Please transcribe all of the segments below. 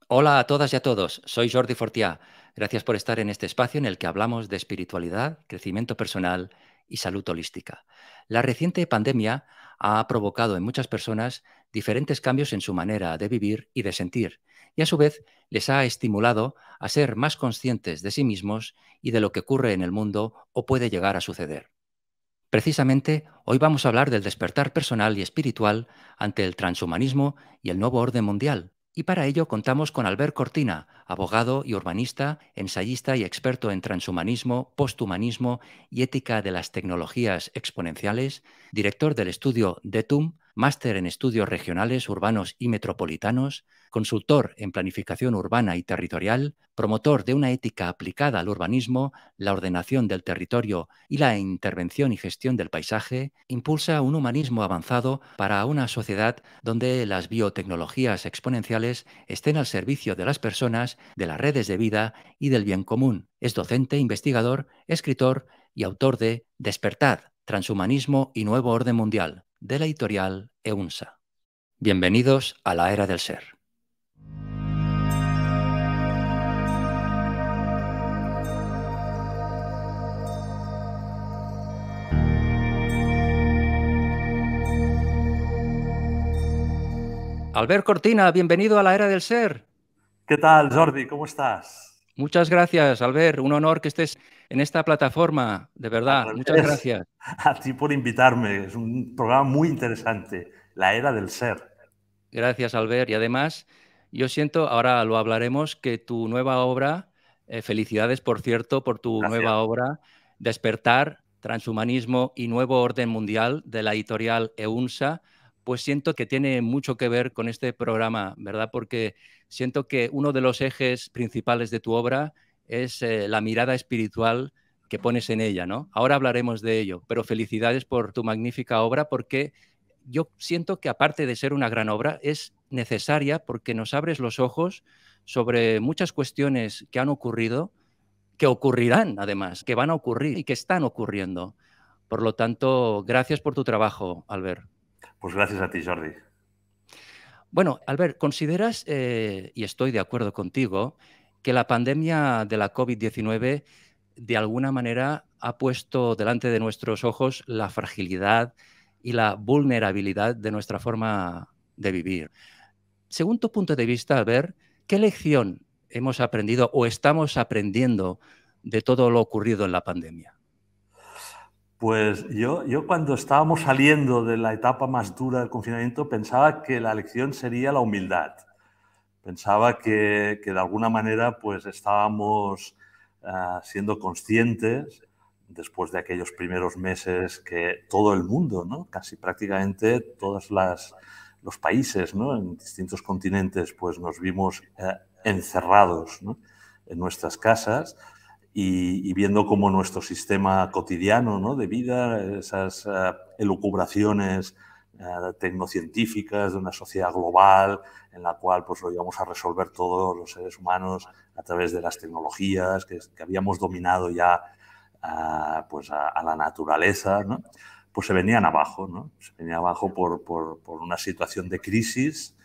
Hola a todas y a todos, soy Jordi Fortià. Gracias por estar en este espacio en el que hablamos de espiritualidad, crecimiento personal y salud holística. La reciente pandemia ha provocado en muchas personas diferentes cambios en su manera de vivir y de sentir, y a su vez les ha estimulado a ser más conscientes de sí mismos y de lo que ocurre en el mundo o puede llegar a suceder. Precisamente, hoy vamos a hablar del despertar personal y espiritual ante el transhumanismo y el nuevo orden mundial. Y para ello contamos con Albert Cortina, abogado y urbanista, ensayista y experto en transhumanismo, posthumanismo y ética de las tecnologías exponenciales, director del estudio DETUM, máster en estudios regionales, urbanos y metropolitanos, consultor en planificación urbana y territorial, promotor de una ética aplicada al urbanismo, la ordenación del territorio y la intervención y gestión del paisaje, impulsa un humanismo avanzado para una sociedad donde las biotecnologías exponenciales estén al servicio de las personas, de las redes de vida y del bien común. Es docente, investigador, escritor y autor de Despertad, Transhumanismo y Nuevo Orden Mundial, de la editorial EUNSA. Bienvenidos a la era del ser. Albert Cortina, bienvenido a la era del ser. ¿Qué tal, Jordi? ¿Cómo estás? Muchas gracias, Albert. Un honor que estés en esta plataforma, de Al verdad. Muchas revés, gracias. a ti por invitarme. Es un programa muy interesante, La Era del Ser. Gracias, Albert. Y además, yo siento, ahora lo hablaremos, que tu nueva obra, felicidades, por cierto, por tu Gracias. nueva obra, Despertar, Transhumanismo y Nuevo Orden Mundial, de la editorial EUNSA, pues siento que tiene mucho que ver con este programa, ¿verdad? Porque siento que uno de los ejes principales de tu obra es la mirada espiritual que pones en ella, ¿no? Ahora hablaremos de ello, pero felicidades por tu magnífica obra porque yo siento que aparte de ser una gran obra, es necesaria porque nos abres los ojos sobre muchas cuestiones que han ocurrido, que ocurrirán además, que van a ocurrir y que están ocurriendo. Por lo tanto, gracias por tu trabajo, Albert. Pues gracias a ti, Jordi. Bueno, Albert, ¿consideras, y estoy de acuerdo contigo, que la pandemia de la COVID-19 de alguna manera ha puesto delante de nuestros ojos la fragilidad y la vulnerabilidad de nuestra forma de vivir? Según tu punto de vista, Albert, ¿qué lección hemos aprendido o estamos aprendiendo de todo lo ocurrido en la pandemia? Pues yo cuando estábamos saliendo de la etapa más dura del confinamiento pensaba que la lección sería la humildad. Pensaba que de alguna manera pues estábamos siendo conscientes después de aquellos primeros meses que todo el mundo, ¿no? Casi prácticamente todos los países, ¿no? En distintos continentes pues nos vimos encerrados, ¿no? En nuestras casas y viendo cómo nuestro sistema cotidiano, ¿no? De vida, esas elucubraciones tecnocientíficas de una sociedad global en la cual pues lo íbamos a resolver todos los seres humanos a través de las tecnologías que habíamos dominado ya pues a la naturaleza, ¿no? Pues se venían abajo, ¿no? Se venía abajo por una situación de crisis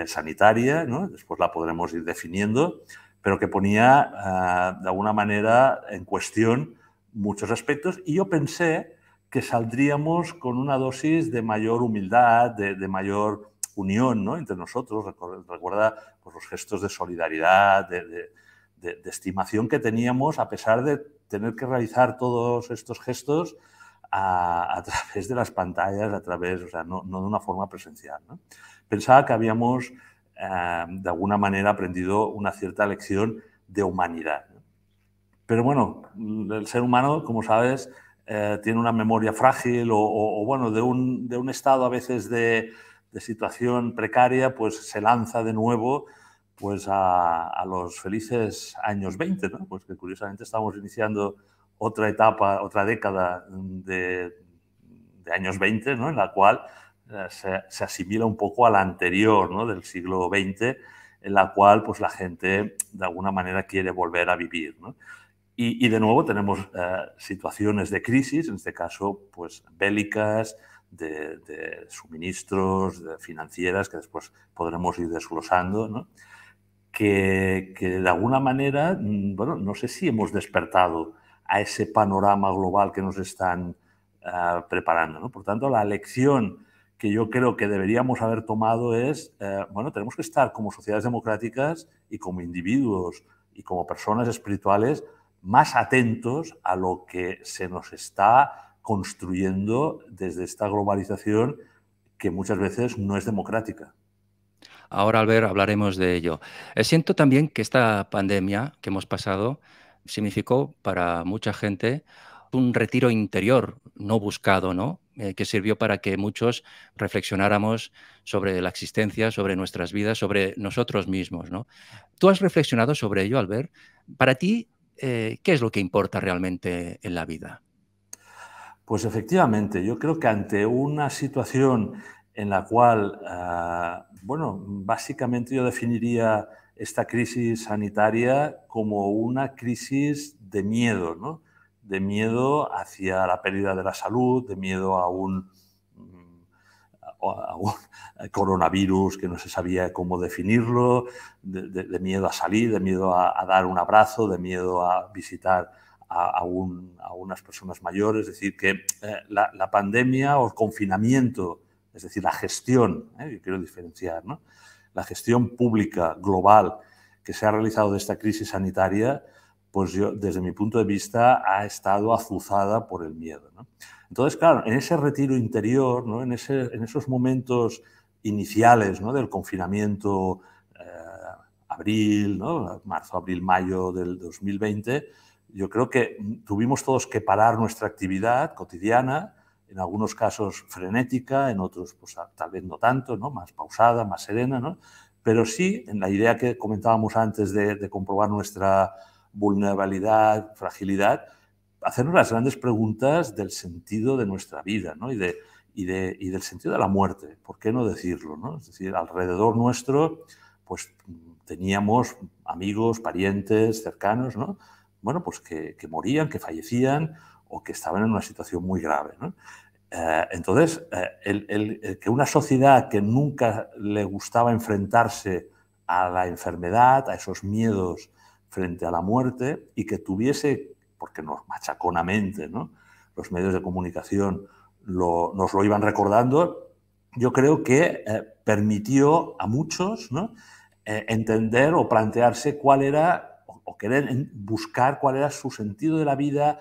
sanitaria, ¿no? Después la podremos ir definiendo, pero que ponía de alguna manera en cuestión muchos aspectos y yo pensé que saldríamos con una dosis de mayor humildad, de mayor unión, ¿no? Entre nosotros. Recuerda pues, los gestos de solidaridad, de estimación que teníamos a pesar de tener que realizar todos estos gestos a través de las pantallas, a través, o sea, no de una forma presencial, ¿no? Pensaba que habíamos de alguna manera aprendido una cierta lección de humanidad, ¿no? Pero bueno, el ser humano, como sabes, tiene una memoria frágil o bueno, de un estado a veces de situación precaria, pues se lanza de nuevo pues a los felices años 20, ¿no? Pues que curiosamente estamos iniciando otra etapa, otra década de años 20, ¿no? En la cual se asimila un poco a la anterior, ¿no? Del siglo XX, en la cual pues, la gente de alguna manera quiere volver a vivir, ¿no? Y de nuevo tenemos situaciones de crisis, en este caso pues, bélicas, de suministros, de financieras, que después podremos ir desglosando, ¿no? que de alguna manera, bueno, no sé si hemos despertado a ese panorama global que nos están preparando, ¿no? Por tanto, la lección que yo creo que deberíamos haber tomado es, bueno, tenemos que estar como sociedades democráticas y como individuos y como personas espirituales más atentos a lo que se nos está construyendo desde esta globalización que muchas veces no es democrática. Ahora, Albert, hablaremos de ello. Siento también que esta pandemia que hemos pasado significó para mucha gente un retiro interior no buscado, ¿no? Que sirvió para que muchos reflexionáramos sobre la existencia, sobre nuestras vidas, sobre nosotros mismos, ¿no? ¿Tú has reflexionado sobre ello, Albert? Para ti, ¿qué es lo que importa realmente en la vida? Pues efectivamente, yo creo que ante una situación en la cual, bueno, básicamente yo definiría esta crisis sanitaria como una crisis de miedo, ¿no? De miedo hacia la pérdida de la salud, de miedo a un coronavirus que no se sabía cómo definirlo, de miedo a salir, de miedo a dar un abrazo, de miedo a visitar a unas personas mayores. Es decir, que la pandemia o el confinamiento, es decir, la gestión, yo quiero diferenciar, ¿no? La gestión pública global que se ha realizado de esta crisis sanitaria, pues yo, desde mi punto de vista, ha estado azuzada por el miedo, ¿no? Entonces, claro, en ese retiro interior, ¿no? En esos momentos iniciales, ¿no? Del confinamiento, abril, ¿no? Marzo, abril, mayo del 2020, yo creo que tuvimos todos que parar nuestra actividad cotidiana, en algunos casos frenética, en otros pues, tal vez no tanto, ¿no? Más pausada, más serena, ¿no? Pero sí, en la idea que comentábamos antes de comprobar nuestra vulnerabilidad, fragilidad, hacernos las grandes preguntas del sentido de nuestra vida, ¿no? Y del sentido de la muerte, ¿por qué no decirlo, ¿no? Es decir, alrededor nuestro, pues teníamos amigos, parientes, cercanos, ¿no? Bueno, pues que morían, que fallecían o que estaban en una situación muy grave, ¿no? Entonces, el que una sociedad que nunca le gustaba enfrentarse a la enfermedad, a esos miedos frente a la muerte, y que tuviese, porque nos machaconamente, ¿no? Los medios de comunicación nos lo iban recordando, yo creo que permitió a muchos, ¿no? Entender o plantearse cuál era, o querer buscar cuál era su sentido de la vida,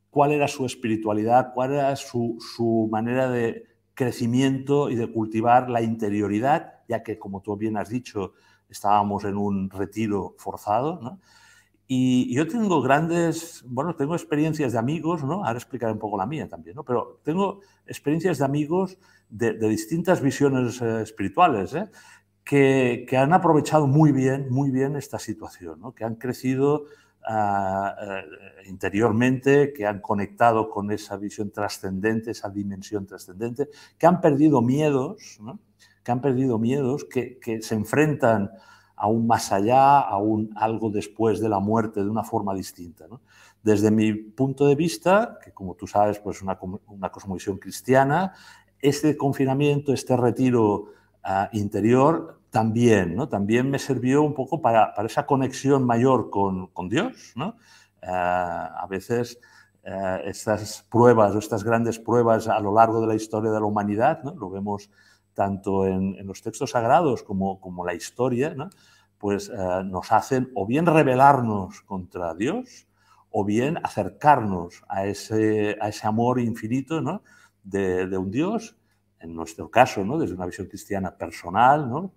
cuál era su espiritualidad, cuál era su manera de crecimiento y de cultivar la interioridad, ya que, como tú bien has dicho, estábamos en un retiro forzado, ¿no? Y yo tengo bueno, tengo experiencias de amigos, ¿no? Ahora explicaré un poco la mía también, ¿no? Pero tengo experiencias de amigos de distintas visiones espirituales, ¿eh? Que han aprovechado muy bien esta situación, ¿no? Que han crecido interiormente, que han conectado con esa visión trascendente, esa dimensión trascendente, que han perdido miedos, ¿no? Que han perdido miedos, que se enfrentan a un más allá, a un algo después de la muerte de una forma distinta, ¿no? Desde mi punto de vista, que como tú sabes, pues una cosmovisión cristiana, este confinamiento, este retiro interior también, ¿no? También me sirvió un poco para esa conexión mayor con Dios, ¿no? A veces estas pruebas o estas grandes pruebas a lo largo de la historia de la humanidad, ¿no? Lo vemos tanto en los textos sagrados como la historia, ¿no? Pues nos hacen o bien rebelarnos contra Dios o bien acercarnos a ese amor infinito, ¿no? De un Dios, en nuestro caso, ¿no? Desde una visión cristiana personal, ¿no?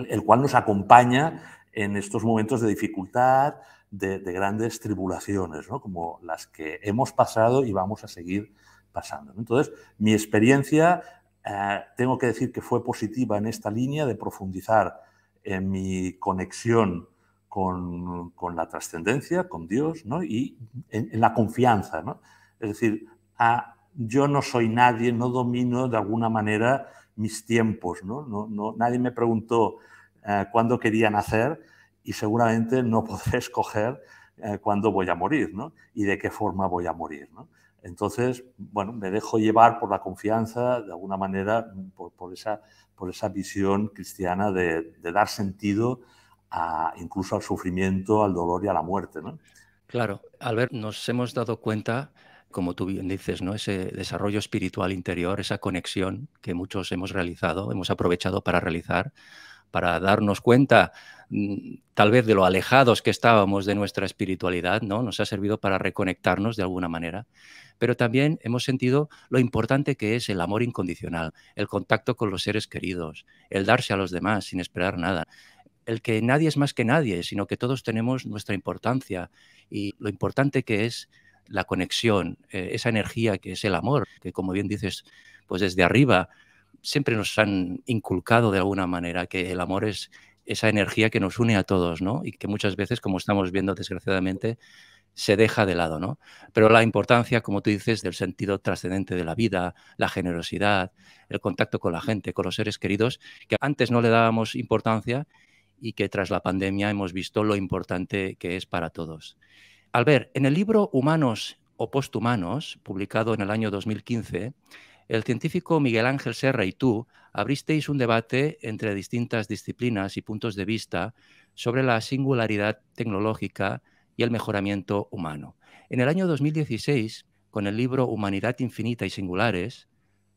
El cual nos acompaña en estos momentos de dificultad, de grandes tribulaciones, ¿no? Como las que hemos pasado y vamos a seguir pasando, ¿no? Entonces, mi experiencia, tengo que decir que fue positiva en esta línea de profundizar en mi conexión con la trascendencia, con Dios, ¿no? Y en la confianza, ¿no? Es decir, yo no soy nadie, no domino de alguna manera mis tiempos, ¿no? Nadie me preguntó cuándo quería nacer y seguramente no podré escoger cuándo voy a morir, ¿no? Y de qué forma voy a morir, ¿no? Entonces, bueno, me dejo llevar por la confianza, de alguna manera, por esa visión cristiana de dar sentido incluso al sufrimiento, al dolor y a la muerte, ¿no? Claro, Albert, nos hemos dado cuenta, como tú bien dices, ¿no? Ese desarrollo espiritual interior, esa conexión que muchos hemos realizado, hemos aprovechado para realizar, para darnos cuenta, tal vez de lo alejados que estábamos de nuestra espiritualidad, ¿no? Nos ha servido para reconectarnos de alguna manera. Pero también hemos sentido lo importante que es el amor incondicional, el contacto con los seres queridos, el darse a los demás sin esperar nada, el que nadie es más que nadie, sino que todos tenemos nuestra importancia y lo importante que es la conexión, esa energía que es el amor, que como bien dices, pues desde arriba siempre nos han inculcado de alguna manera que el amor es esa energía que nos une a todos, ¿no? Y que muchas veces, como estamos viendo desgraciadamente, se deja de lado, ¿no? Pero la importancia, como tú dices, del sentido trascendente de la vida, la generosidad, el contacto con la gente, con los seres queridos, que antes no le dábamos importancia y que tras la pandemia hemos visto lo importante que es para todos. Albert, en el libro Humanos o Posthumanos, publicado en el año 2015, el científico Miguel Ángel Serra y tú abristeis un debate entre distintas disciplinas y puntos de vista sobre la singularidad tecnológica y el mejoramiento humano. En el año 2016, con el libro Humanidad Infinita y Singulares,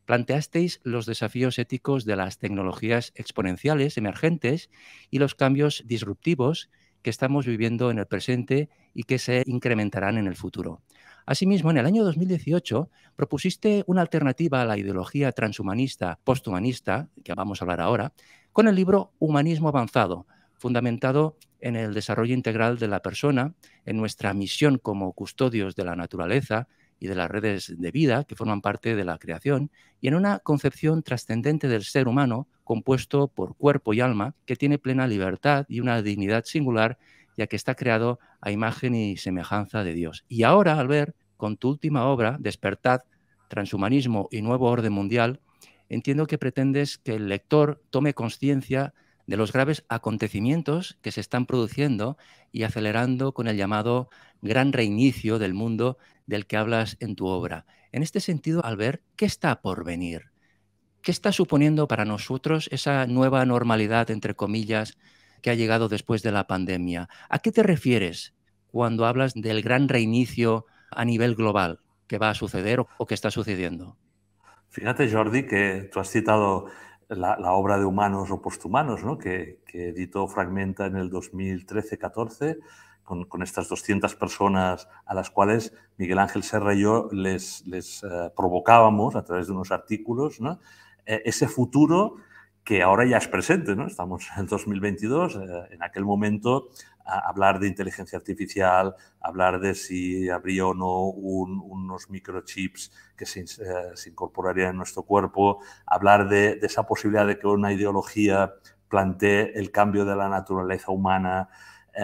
planteasteis los desafíos éticos de las tecnologías exponenciales emergentes y los cambios disruptivos que estamos viviendo en el presente y que se incrementarán en el futuro. Asimismo, en el año 2018 propusiste una alternativa a la ideología transhumanista, posthumanista, que vamos a hablar ahora, con el libro Humanismo Avanzado, fundamentado en el desarrollo integral de la persona, en nuestra misión como custodios de la naturaleza y de las redes de vida que forman parte de la creación, y en una concepción trascendente del ser humano compuesto por cuerpo y alma que tiene plena libertad y una dignidad singular, ya que está creado a imagen y semejanza de Dios. Y ahora, al ver, con tu última obra, Despertad, Transhumanismo y Nuevo Orden Mundial, entiendo que pretendes que el lector tome conciencia de los graves acontecimientos que se están produciendo y acelerando con el llamado gran reinicio del mundo del que hablas en tu obra. En este sentido, al ver, ¿qué está por venir? ¿Qué está suponiendo para nosotros esa nueva normalidad, entre comillas, que ha llegado después de la pandemia? ¿A qué te refieres cuando hablas del gran reinicio a nivel global que va a suceder o que está sucediendo? Fíjate, Jordi, que tú has citado la obra de Humanos o Posthumanos, ¿no? que editó Fragmenta en el 2013-14, con estas 200 personas a las cuales Miguel Ángel Serra y yo les provocábamos a través de unos artículos, ¿no? Ese futuro que ahora ya es presente, ¿no? Estamos en 2022, en aquel momento hablar de inteligencia artificial, hablar de si habría o no unos microchips que se incorporarían en nuestro cuerpo, hablar de esa posibilidad de que una ideología plantee el cambio de la naturaleza humana,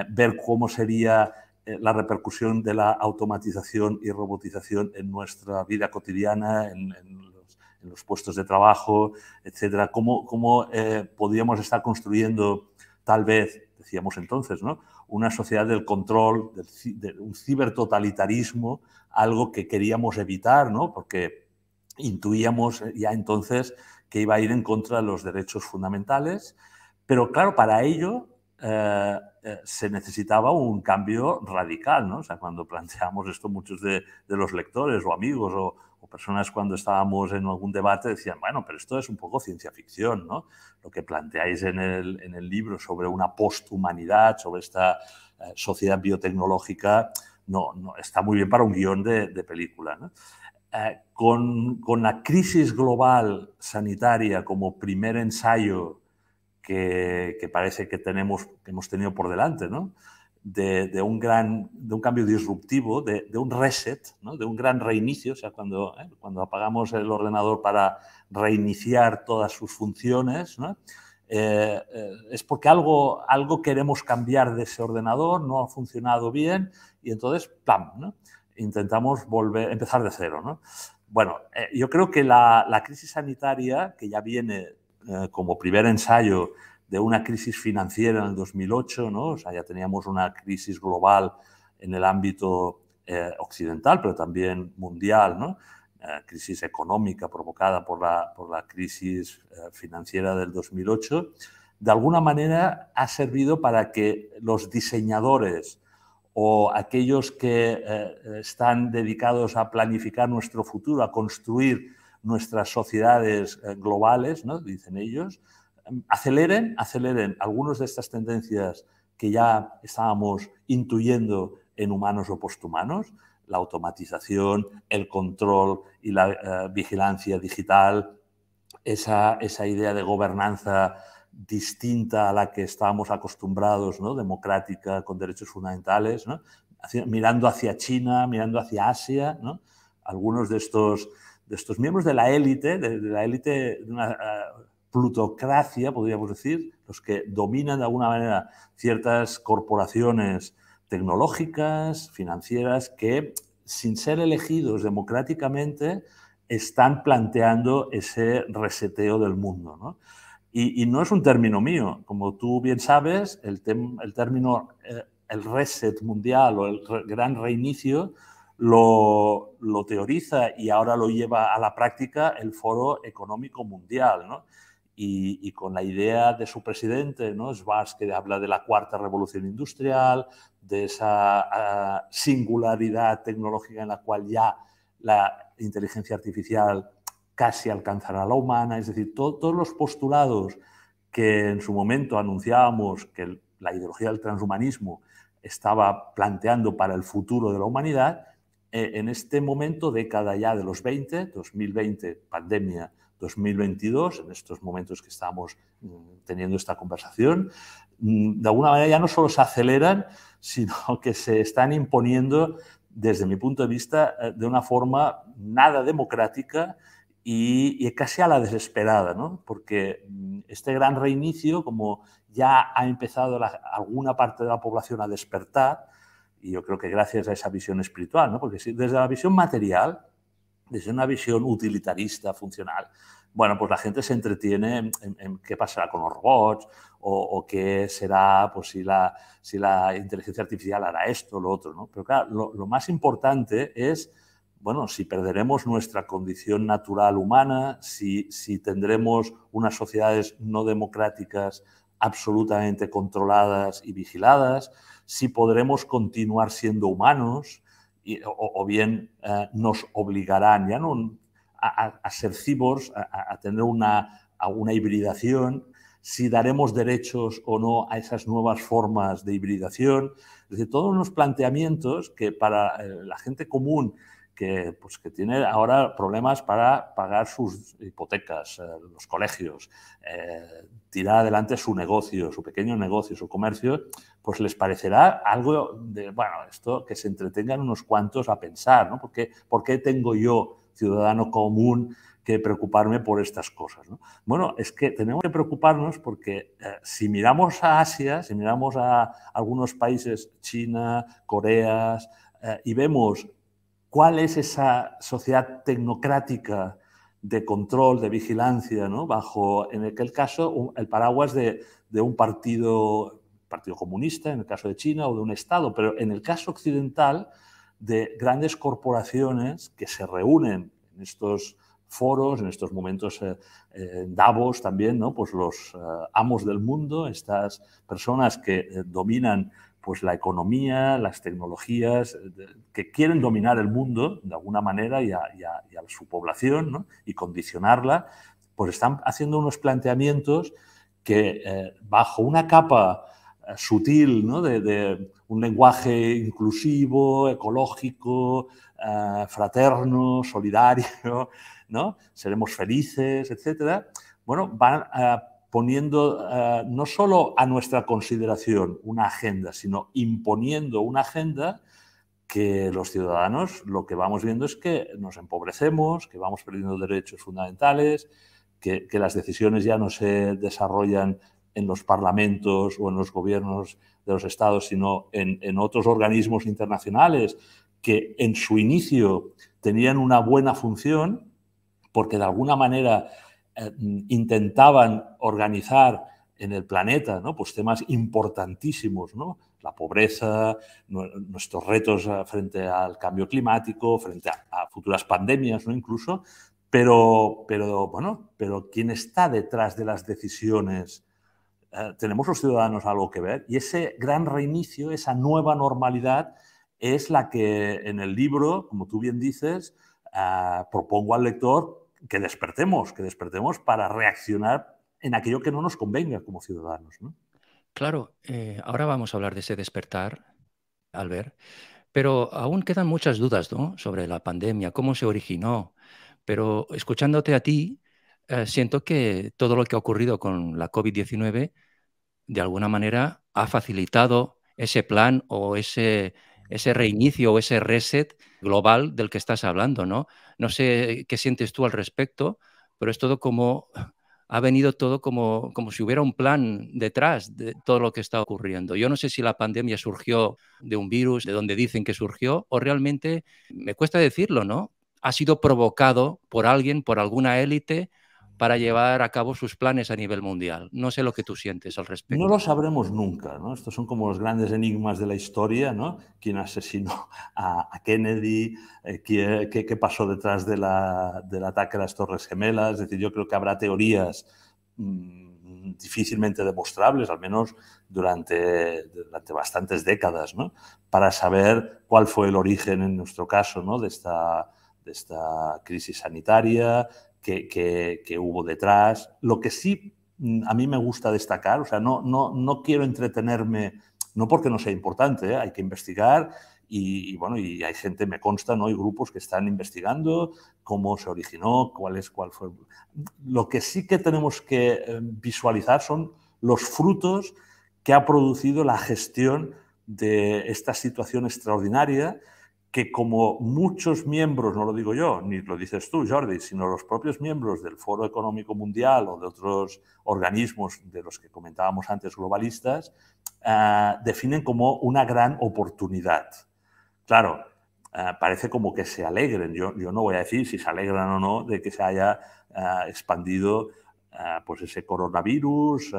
ver cómo sería la repercusión de la automatización y robotización en nuestra vida cotidiana, en los puestos de trabajo, etcétera. Cómo podríamos estar construyendo, tal vez, decíamos entonces, ¿no? Una sociedad del control, de un cibertotalitarismo, algo que queríamos evitar, ¿no? Porque intuíamos ya entonces que iba a ir en contra de los derechos fundamentales, pero claro, para ello se necesitaba un cambio radical, ¿no? O sea, cuando planteamos esto, muchos de los lectores o amigos o personas cuando estábamos en algún debate decían, bueno, pero esto es un poco ciencia ficción, ¿no? Lo que planteáis en el libro sobre una posthumanidad, sobre esta sociedad biotecnológica, no, está muy bien para un guión de película, ¿no? Con la crisis global sanitaria como primer ensayo que parece que hemos tenido por delante, ¿no? De un cambio disruptivo, de un reset, ¿no? De un gran reinicio, o sea, cuando apagamos el ordenador para reiniciar todas sus funciones, ¿no? Es porque algo queremos cambiar de ese ordenador, no ha funcionado bien y entonces, ¡pam!, ¿no? Intentamos empezar de cero, ¿no? Bueno, yo creo que la crisis sanitaria, que ya viene como primer ensayo de una crisis financiera en el 2008, ¿no? O sea, ya teníamos una crisis global en el ámbito occidental, pero también mundial, ¿no? Crisis económica provocada por la crisis financiera del 2008. de alguna manera ha servido para que los diseñadores o aquellos que están dedicados a planificar nuestro futuro, a construir nuestras sociedades globales, ¿no?, dicen ellos, aceleren algunas de estas tendencias que ya estábamos intuyendo en humanos o posthumanos, la automatización, el control y la vigilancia digital, esa idea de gobernanza distinta a la que estábamos acostumbrados, ¿no?, democrática, con derechos fundamentales, ¿no?, mirando hacia China, mirando hacia Asia, ¿no? Algunos de estos miembros de la élite, de una plutocracia, podríamos decir, los que dominan de alguna manera ciertas corporaciones tecnológicas, financieras, que sin ser elegidos democráticamente están planteando ese reseteo del mundo, ¿no? Y no es un término mío. Como tú bien sabes, el término el reset mundial o el gran reinicio lo teoriza y ahora lo lleva a la práctica el Foro Económico Mundial, ¿no? Y con la idea de su presidente, ¿no?, Schwarz, que habla de la cuarta revolución industrial, de esa singularidad tecnológica en la cual ya la inteligencia artificial casi alcanzará a la humana, es decir, todos los postulados que en su momento anunciábamos que la ideología del transhumanismo estaba planteando para el futuro de la humanidad, en este momento, década ya de los 20, 2020, pandemia, 2022, en estos momentos que estamos teniendo esta conversación, de alguna manera ya no solo se aceleran, sino que se están imponiendo, desde mi punto de vista, de una forma nada democrática y casi a la desesperada, ¿no? Porque este gran reinicio, como ya ha empezado alguna parte de la población a despertar, y yo creo que gracias a esa visión espiritual, ¿no? Porque si desde la visión material, desde una visión utilitarista, funcional, bueno, pues la gente se entretiene en qué pasará con los robots o qué será, pues si la inteligencia artificial hará esto o lo otro, ¿no? Pero claro, lo más importante es, bueno, si perderemos nuestra condición natural humana, si tendremos unas sociedades no democráticas absolutamente controladas y vigiladas, si podremos continuar siendo humanos, o bien nos obligarán ya no a ser cibors, a tener una hibridación, si daremos derechos o no a esas nuevas formas de hibridación. Es decir, todos los planteamientos que para la gente común que tiene ahora problemas para pagar sus hipotecas, los colegios, tirar adelante su negocio, su pequeño negocio, su comercio, pues les parecerá algo de, bueno, esto que se entretengan unos cuantos a pensar, ¿no? ¿Por qué tengo yo, ciudadano común, que preocuparme por estas cosas, ¿no? Bueno, es que tenemos que preocuparnos porque si miramos a Asia, si miramos a algunos países, China, Corea, y vemos cuál es esa sociedad tecnocrática de control, de vigilancia, ¿no?, bajo, en aquel caso, el paraguas de un partido comunista, en el caso de China, o de un Estado, pero en el caso occidental, de grandes corporaciones que se reúnen en estos foros, en estos momentos en Davos también, ¿no?, pues los amos del mundo, estas personas que dominan pues la economía, las tecnologías, que quieren dominar el mundo de alguna manera y a su población, ¿no?, y condicionarla, pues están haciendo unos planteamientos que bajo una capa sutil, ¿no?, de un lenguaje inclusivo, ecológico, fraterno, solidario, ¿no?, seremos felices, etcétera, bueno, van poniendo no solo a nuestra consideración una agenda, sino imponiendo una agenda que los ciudadanos lo que vamos viendo es que nos empobrecemos, que vamos perdiendo derechos fundamentales, que las decisiones ya no se desarrollan en los parlamentos o en los gobiernos de los estados, sino en otros organismos internacionales que en su inicio tenían una buena función porque de alguna manera intentaban organizar en el planeta, ¿no?, pues temas importantísimos, ¿no?, la pobreza, nuestros retos frente al cambio climático, frente a futuras pandemias, ¿no?, incluso, pero ¿quién está detrás de las decisiones tenemos los ciudadanos algo que ver, y ese gran reinicio, esa nueva normalidad, es la que en el libro, como tú bien dices, propongo al lector que despertemos para reaccionar en aquello que no nos convenga como ciudadanos, ¿no? Claro, ahora vamos a hablar de ese despertar, Albert, pero aún quedan muchas dudas, ¿no? Sobre la pandemia, cómo se originó. Pero escuchándote a ti, siento que todo lo que ha ocurrido con la COVID-19 de alguna manera ha facilitado ese plan o ese reinicio o ese reset global del que estás hablando, ¿no? No sé qué sientes tú al respecto, pero es todo como ha venido todo como si hubiera un plan detrás de todo lo que está ocurriendo. Yo no sé si la pandemia surgió de un virus, de donde dicen que surgió, o realmente, me cuesta decirlo, ¿no? Ha sido provocado por alguien, por alguna élite, para llevar a cabo sus planes a nivel mundial. No sé lo que tú sientes al No respecto. lo sabremos nunca, ¿no? Estos son como los grandes enigmas de la historia, ¿no? ¿Quién asesinó a Kennedy? ¿Qué pasó detrás del ataque a las Torres Gemelas? Es decir, yo creo que habrá teorías difícilmente demostrables, al menos durante bastantes décadas, ¿no? Para saber cuál fue el origen, en nuestro caso, ¿no? de esta crisis sanitaria, qué hubo detrás. Lo que sí a mí me gusta destacar, o sea, no quiero entretenerme, no porque no sea importante, hay que investigar y bueno, y hay gente, me consta, ¿no? Hay grupos que están investigando cómo se originó, cuál fue. Lo que sí que tenemos que visualizar son los frutos que ha producido la gestión de esta situación extraordinaria, que como muchos miembros, no lo digo yo, ni lo dices tú, Jordi, sino los propios miembros del Foro Económico Mundial o de otros organismos de los que comentábamos antes, globalistas, definen como una gran oportunidad. Claro, parece como que se alegren. Yo no voy a decir si se alegran o no de que se haya expandido pues ese coronavirus,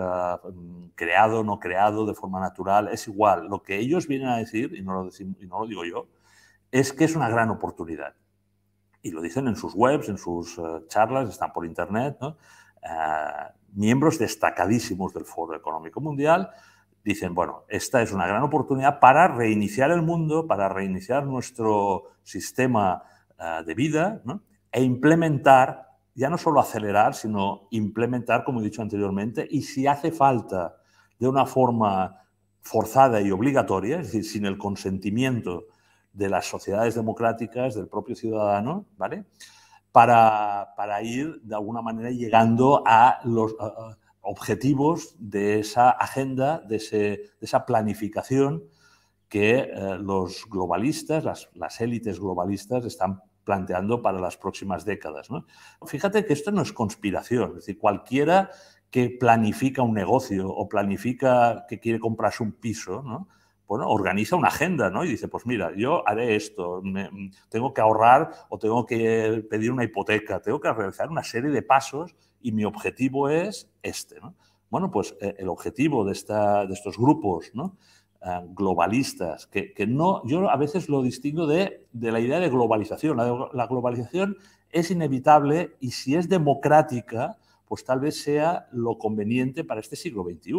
creado o no creado de forma natural. Es igual. Lo que ellos vienen a decir, y no lo digo yo, es que es una gran oportunidad. Y lo dicen en sus webs, en sus charlas, están por internet, ¿no? Miembros destacadísimos del Foro Económico Mundial dicen, bueno, esta es una gran oportunidad para reiniciar el mundo, para reiniciar nuestro sistema de vida, ¿no? E implementar, ya no solo acelerar, sino implementar, como he dicho anteriormente, y si hace falta de una forma forzada y obligatoria, es decir, sin el consentimiento de las sociedades democráticas, del propio ciudadano, ¿vale? Para ir, de alguna manera, llegando a los objetivos de esa agenda, de esa planificación que los globalistas, las élites globalistas están planteando para las próximas décadas, ¿no? Fíjate que esto no es conspiración, es decir, cualquiera que planifica un negocio o planifica que quiere comprarse un piso, ¿no? Bueno, organiza una agenda, ¿no? Y dice, pues mira, yo haré esto, tengo que ahorrar o tengo que pedir una hipoteca, tengo que realizar una serie de pasos y mi objetivo es este, ¿no? Bueno, pues el objetivo de estos grupos, ¿no? Globalistas, que no, yo a veces lo distingo de la idea de globalización. La globalización es inevitable y si es democrática, pues tal vez sea lo conveniente para este siglo XXI.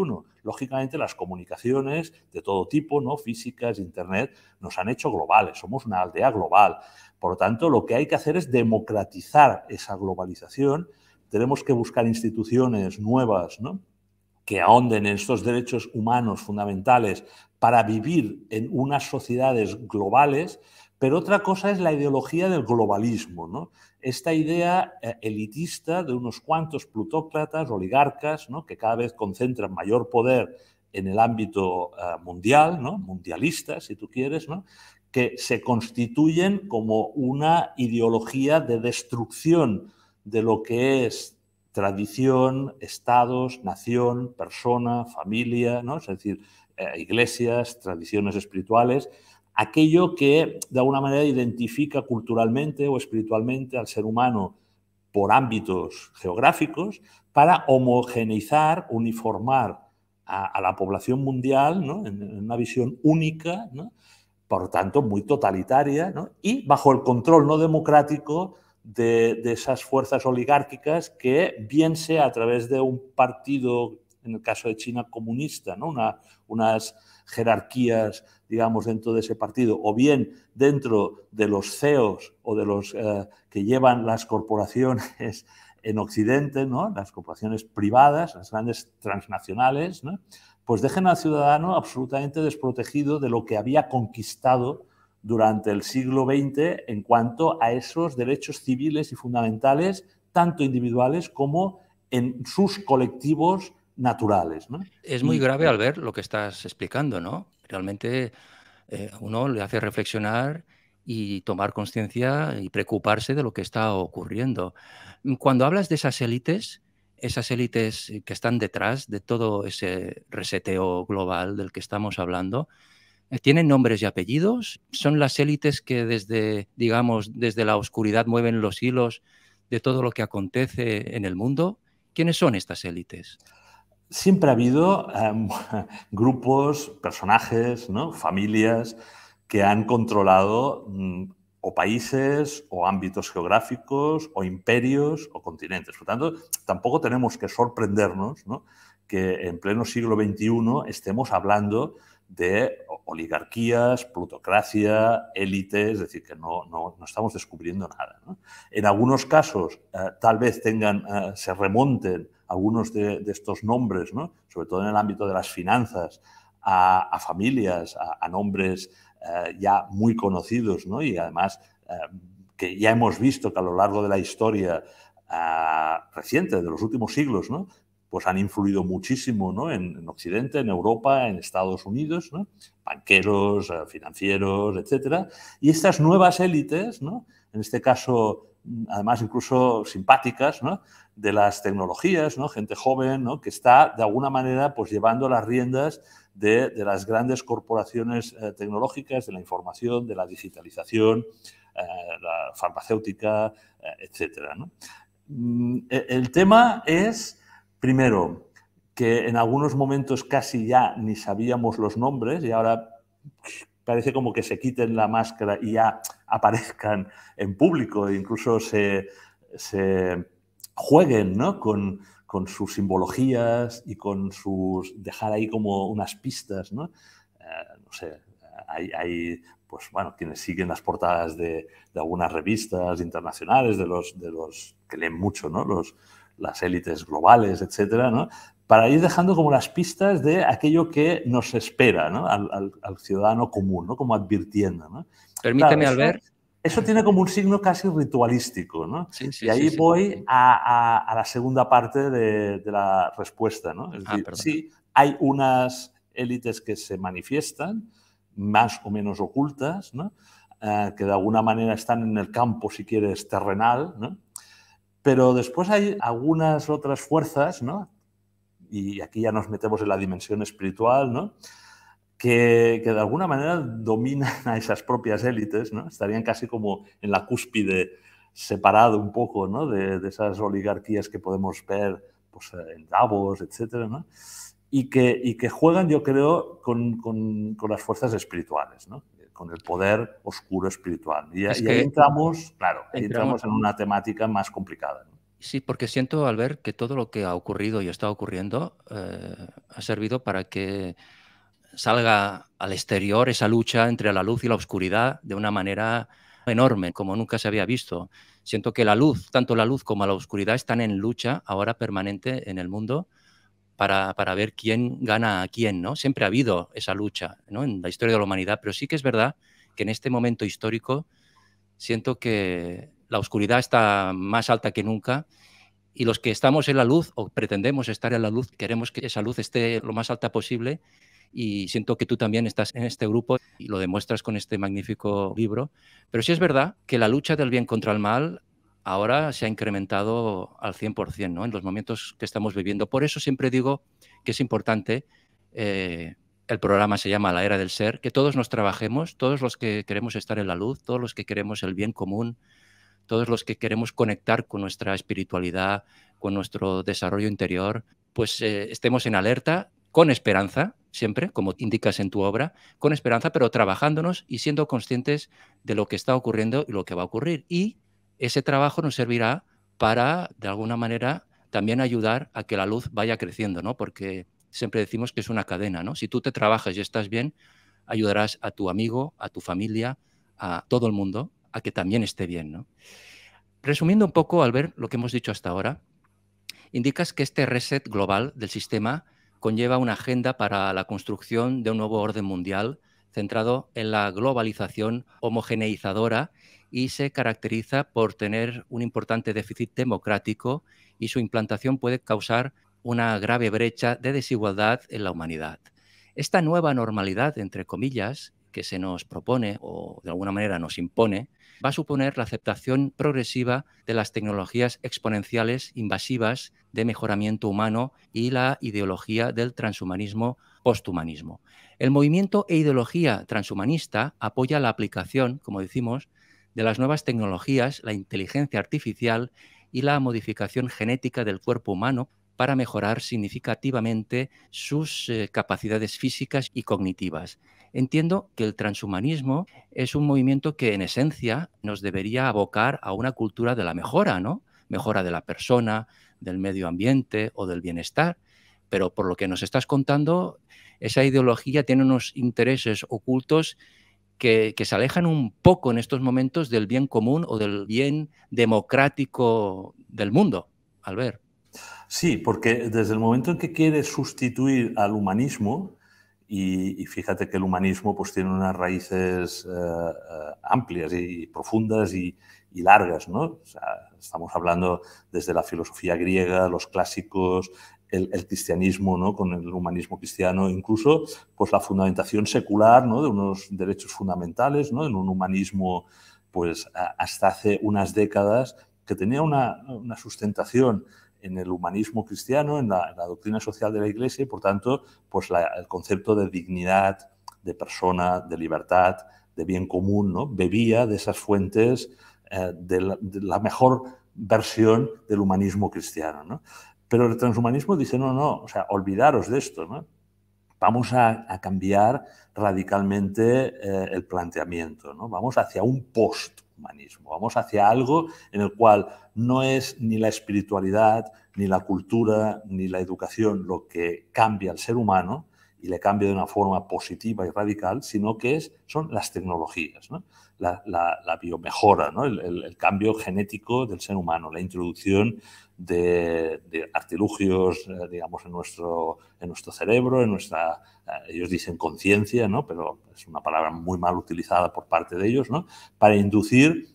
Lógicamente, las comunicaciones de todo tipo, ¿no? Físicas, Internet, nos han hecho globales, somos una aldea global. Por lo tanto, lo que hay que hacer es democratizar esa globalización. Tenemos que buscar instituciones nuevas, ¿no? Que ahonden en estos derechos humanos fundamentales para vivir en unas sociedades globales, pero otra cosa es la ideología del globalismo, ¿no? Esta idea elitista de unos cuantos plutócratas, oligarcas, ¿no? Que cada vez concentran mayor poder en el ámbito mundial, ¿no? Mundialista, si tú quieres, ¿no? Que se constituyen como una ideología de destrucción de lo que es tradición, estados, nación, persona, familia, ¿no? Es decir, iglesias, tradiciones espirituales, aquello que de alguna manera identifica culturalmente o espiritualmente al ser humano por ámbitos geográficos para homogeneizar, uniformar a la población mundial, ¿no? En una visión única, ¿no? Por lo tanto, muy totalitaria, ¿no? Y bajo el control no democrático de esas fuerzas oligárquicas que, bien sea a través de un partido en el caso de China, comunista, ¿no? Unas jerarquías, digamos, dentro de ese partido, o bien dentro de los CEOs o de los que llevan las corporaciones en Occidente, ¿no? Las corporaciones privadas, las grandes transnacionales, ¿no? Pues dejen al ciudadano absolutamente desprotegido de lo que había conquistado durante el siglo XX en cuanto a esos derechos civiles y fundamentales, tanto individuales como en sus colectivos naturales, ¿no? Es muy grave al ver lo que estás explicando, ¿no? Realmente uno le hace reflexionar y tomar conciencia y preocuparse de lo que está ocurriendo. Cuando hablas de esas élites que están detrás de todo ese reseteo global del que estamos hablando, ¿tienen nombres y apellidos? ¿Son las élites que desde, digamos, desde la oscuridad mueven los hilos de todo lo que acontece en el mundo? ¿Quiénes son estas élites? Siempre ha habido grupos, personajes, ¿no? Familias que han controlado o países o ámbitos geográficos o imperios o continentes. Por tanto, tampoco tenemos que sorprendernos, ¿no?, que en pleno siglo XXI estemos hablando de oligarquías, plutocracia, élites, es decir, que no estamos descubriendo nada, ¿no? En algunos casos, tal vez se remonten algunos de estos nombres, ¿no?, sobre todo en el ámbito de las finanzas, a familias, a nombres ya muy conocidos, ¿no?, y además que ya hemos visto que a lo largo de la historia reciente, de los últimos siglos, ¿no?, pues han influido muchísimo, ¿no?, en Occidente, en Europa, en Estados Unidos, ¿no?, banqueros, financieros, etcétera. Y estas nuevas élites, ¿no?, en este caso, además incluso simpáticas, ¿no?, de las tecnologías, ¿no?, gente joven, ¿no?, que está de alguna manera pues llevando las riendas de las grandes corporaciones tecnológicas, de la información, de la digitalización, la farmacéutica, etcétera, ¿no? El tema es, primero, que en algunos momentos casi ya ni sabíamos los nombres y ahora parece como que se quiten la máscara y ya aparezcan en público e incluso se jueguen, ¿no?, con sus simbologías y con dejar ahí como unas pistas, ¿no? No sé, hay pues bueno, quienes siguen las portadas de algunas revistas internacionales, de los que leen mucho, ¿no?, las élites globales, etcétera, ¿no?, para ir dejando como las pistas de aquello que nos espera, ¿no?, al ciudadano común, ¿no?, como advirtiendo, ¿no? Claro, Permíteme, Albert. eso tiene como un signo casi ritualístico, ¿no? Sí, Y sí, sí, ahí sí. voy a la segunda parte de la respuesta, ¿no? Es decir, Perdona. sí, hay unas élites que se manifiestan, más o menos ocultas, ¿no?, que de alguna manera están en el campo, si quieres, terrenal, ¿no? Pero después hay algunas otras fuerzas, ¿no?, y aquí ya nos metemos en la dimensión espiritual, ¿no?, que de alguna manera dominan a esas propias élites, ¿no? Estarían casi como en la cúspide, separado un poco, ¿no?, de esas oligarquías que podemos ver pues, en Davos, etcétera, ¿no?, y que juegan, yo creo, con las fuerzas espirituales, ¿no?, con el poder oscuro espiritual. Y Es ahí que entramos, claro, ahí entramos. entramos en una temática más complicada, ¿no? Sí, porque siento al ver que todo lo que ha ocurrido y está ocurriendo ha servido para que salga al exterior esa lucha entre la luz y la oscuridad de una manera enorme, como nunca se había visto. Siento que la luz, tanto la luz como la oscuridad, están en lucha ahora permanente en el mundo para ver quién gana a quién, ¿no? Siempre ha habido esa lucha, ¿no?, en la historia de la humanidad, pero sí que es verdad que en este momento histórico siento que la oscuridad está más alta que nunca y los que estamos en la luz o pretendemos estar en la luz, queremos que esa luz esté lo más alta posible y siento que tú también estás en este grupo y lo demuestras con este magnífico libro. Pero sí es verdad que la lucha del bien contra el mal ahora se ha incrementado al 100%, ¿no?, en los momentos que estamos viviendo. Por eso siempre digo que es importante, el programa se llama La Era del Ser, que todos nos trabajemos, todos los que queremos estar en la luz, todos los que queremos el bien común, todos los que queremos conectar con nuestra espiritualidad, con nuestro desarrollo interior, pues estemos en alerta, con esperanza, siempre, como indicas en tu obra, con esperanza, pero trabajándonos y siendo conscientes de lo que está ocurriendo y lo que va a ocurrir. Y ese trabajo nos servirá para, de alguna manera, también ayudar a que la luz vaya creciendo, ¿no? Porque siempre decimos que es una cadena, ¿no? Si tú te trabajas y estás bien, ayudarás a tu amigo, a tu familia, a todo el mundo a que también esté bien, ¿no? Resumiendo un poco, al ver lo que hemos dicho hasta ahora, indicas que este reset global del sistema conlleva una agenda para la construcción de un nuevo orden mundial centrado en la globalización homogeneizadora y se caracteriza por tener un importante déficit democrático y su implantación puede causar una grave brecha de desigualdad en la humanidad. Esta nueva normalidad, entre comillas, que se nos propone o de alguna manera nos impone, va a suponer la aceptación progresiva de las tecnologías exponenciales invasivas de mejoramiento humano y la ideología del transhumanismo posthumanismo. El movimiento e ideología transhumanista apoya la aplicación, como decimos, de las nuevas tecnologías, la inteligencia artificial y la modificación genética del cuerpo humano para mejorar significativamente sus capacidades físicas y cognitivas. Entiendo que el transhumanismo es un movimiento que en esencia nos debería abocar a una cultura de la mejora, ¿no? Mejora de la persona, del medio ambiente o del bienestar. Pero por lo que nos estás contando, esa ideología tiene unos intereses ocultos que se alejan un poco en estos momentos del bien común o del bien democrático del mundo, Albert. Sí, porque desde el momento en que quiere sustituir al humanismo, y fíjate que el humanismo pues, tiene unas raíces amplias y profundas y largas, ¿no? O sea, estamos hablando desde la filosofía griega, los clásicos, el cristianismo, ¿no? Con el humanismo cristiano, incluso pues, la fundamentación secular, ¿no? De unos derechos fundamentales, ¿no? En un humanismo pues, hasta hace unas décadas que tenía una sustentación en el humanismo cristiano, en la doctrina social de la Iglesia y, por tanto, pues el concepto de dignidad, de persona, de libertad, de bien común, ¿no? Bebía de esas fuentes de la mejor versión del humanismo cristiano, ¿no? Pero el transhumanismo dice, no, o sea, olvidaros de esto, ¿no? Vamos a cambiar radicalmente el planteamiento, ¿no? Vamos hacia un posthumanismo, vamos hacia algo en el cual no es ni la espiritualidad, ni la cultura, ni la educación lo que cambia al ser humano y le cambia de una forma positiva y radical, sino que son las tecnologías, ¿no? La biomejora, ¿no? El cambio genético del ser humano, la introducción de artilugios, digamos, en nuestro cerebro, en nuestra, ellos dicen conciencia, ¿no? Pero es una palabra muy mal utilizada por parte de ellos, ¿no? Para inducir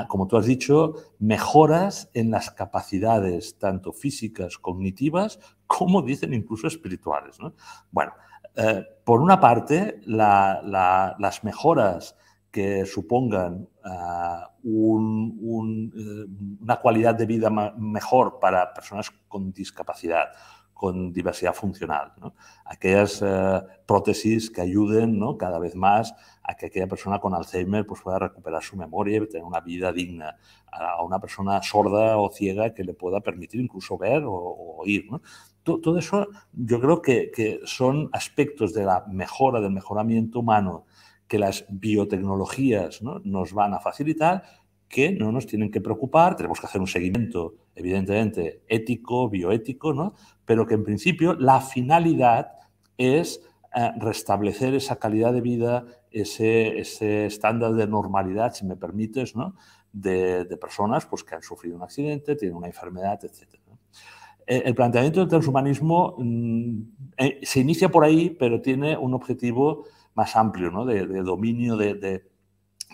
como tú has dicho, mejoras en las capacidades tanto físicas, cognitivas, como dicen incluso espirituales, ¿no? Bueno, por una parte, las mejoras que supongan una cualidad de vida mejor para personas con discapacidad, con diversidad funcional, ¿no? Aquellas prótesis que ayuden, ¿no? Cada vez más a que aquella persona con Alzheimer pues, pueda recuperar su memoria y tener una vida digna, a una persona sorda o ciega que le pueda permitir incluso ver o oír, ¿no? Todo eso yo creo que son aspectos de la mejora, del mejoramiento humano que las biotecnologías, ¿no? Nos van a facilitar, que no nos tienen que preocupar, tenemos que hacer un seguimiento, evidentemente, ético, bioético, ¿no? Pero que en principio la finalidad es restablecer esa calidad de vida, ese estándar de normalidad, si me permites, ¿no? de personas pues, que han sufrido un accidente, tienen una enfermedad, etc. El planteamiento del transhumanismo se inicia por ahí, pero tiene un objetivo más amplio, ¿no? de dominio de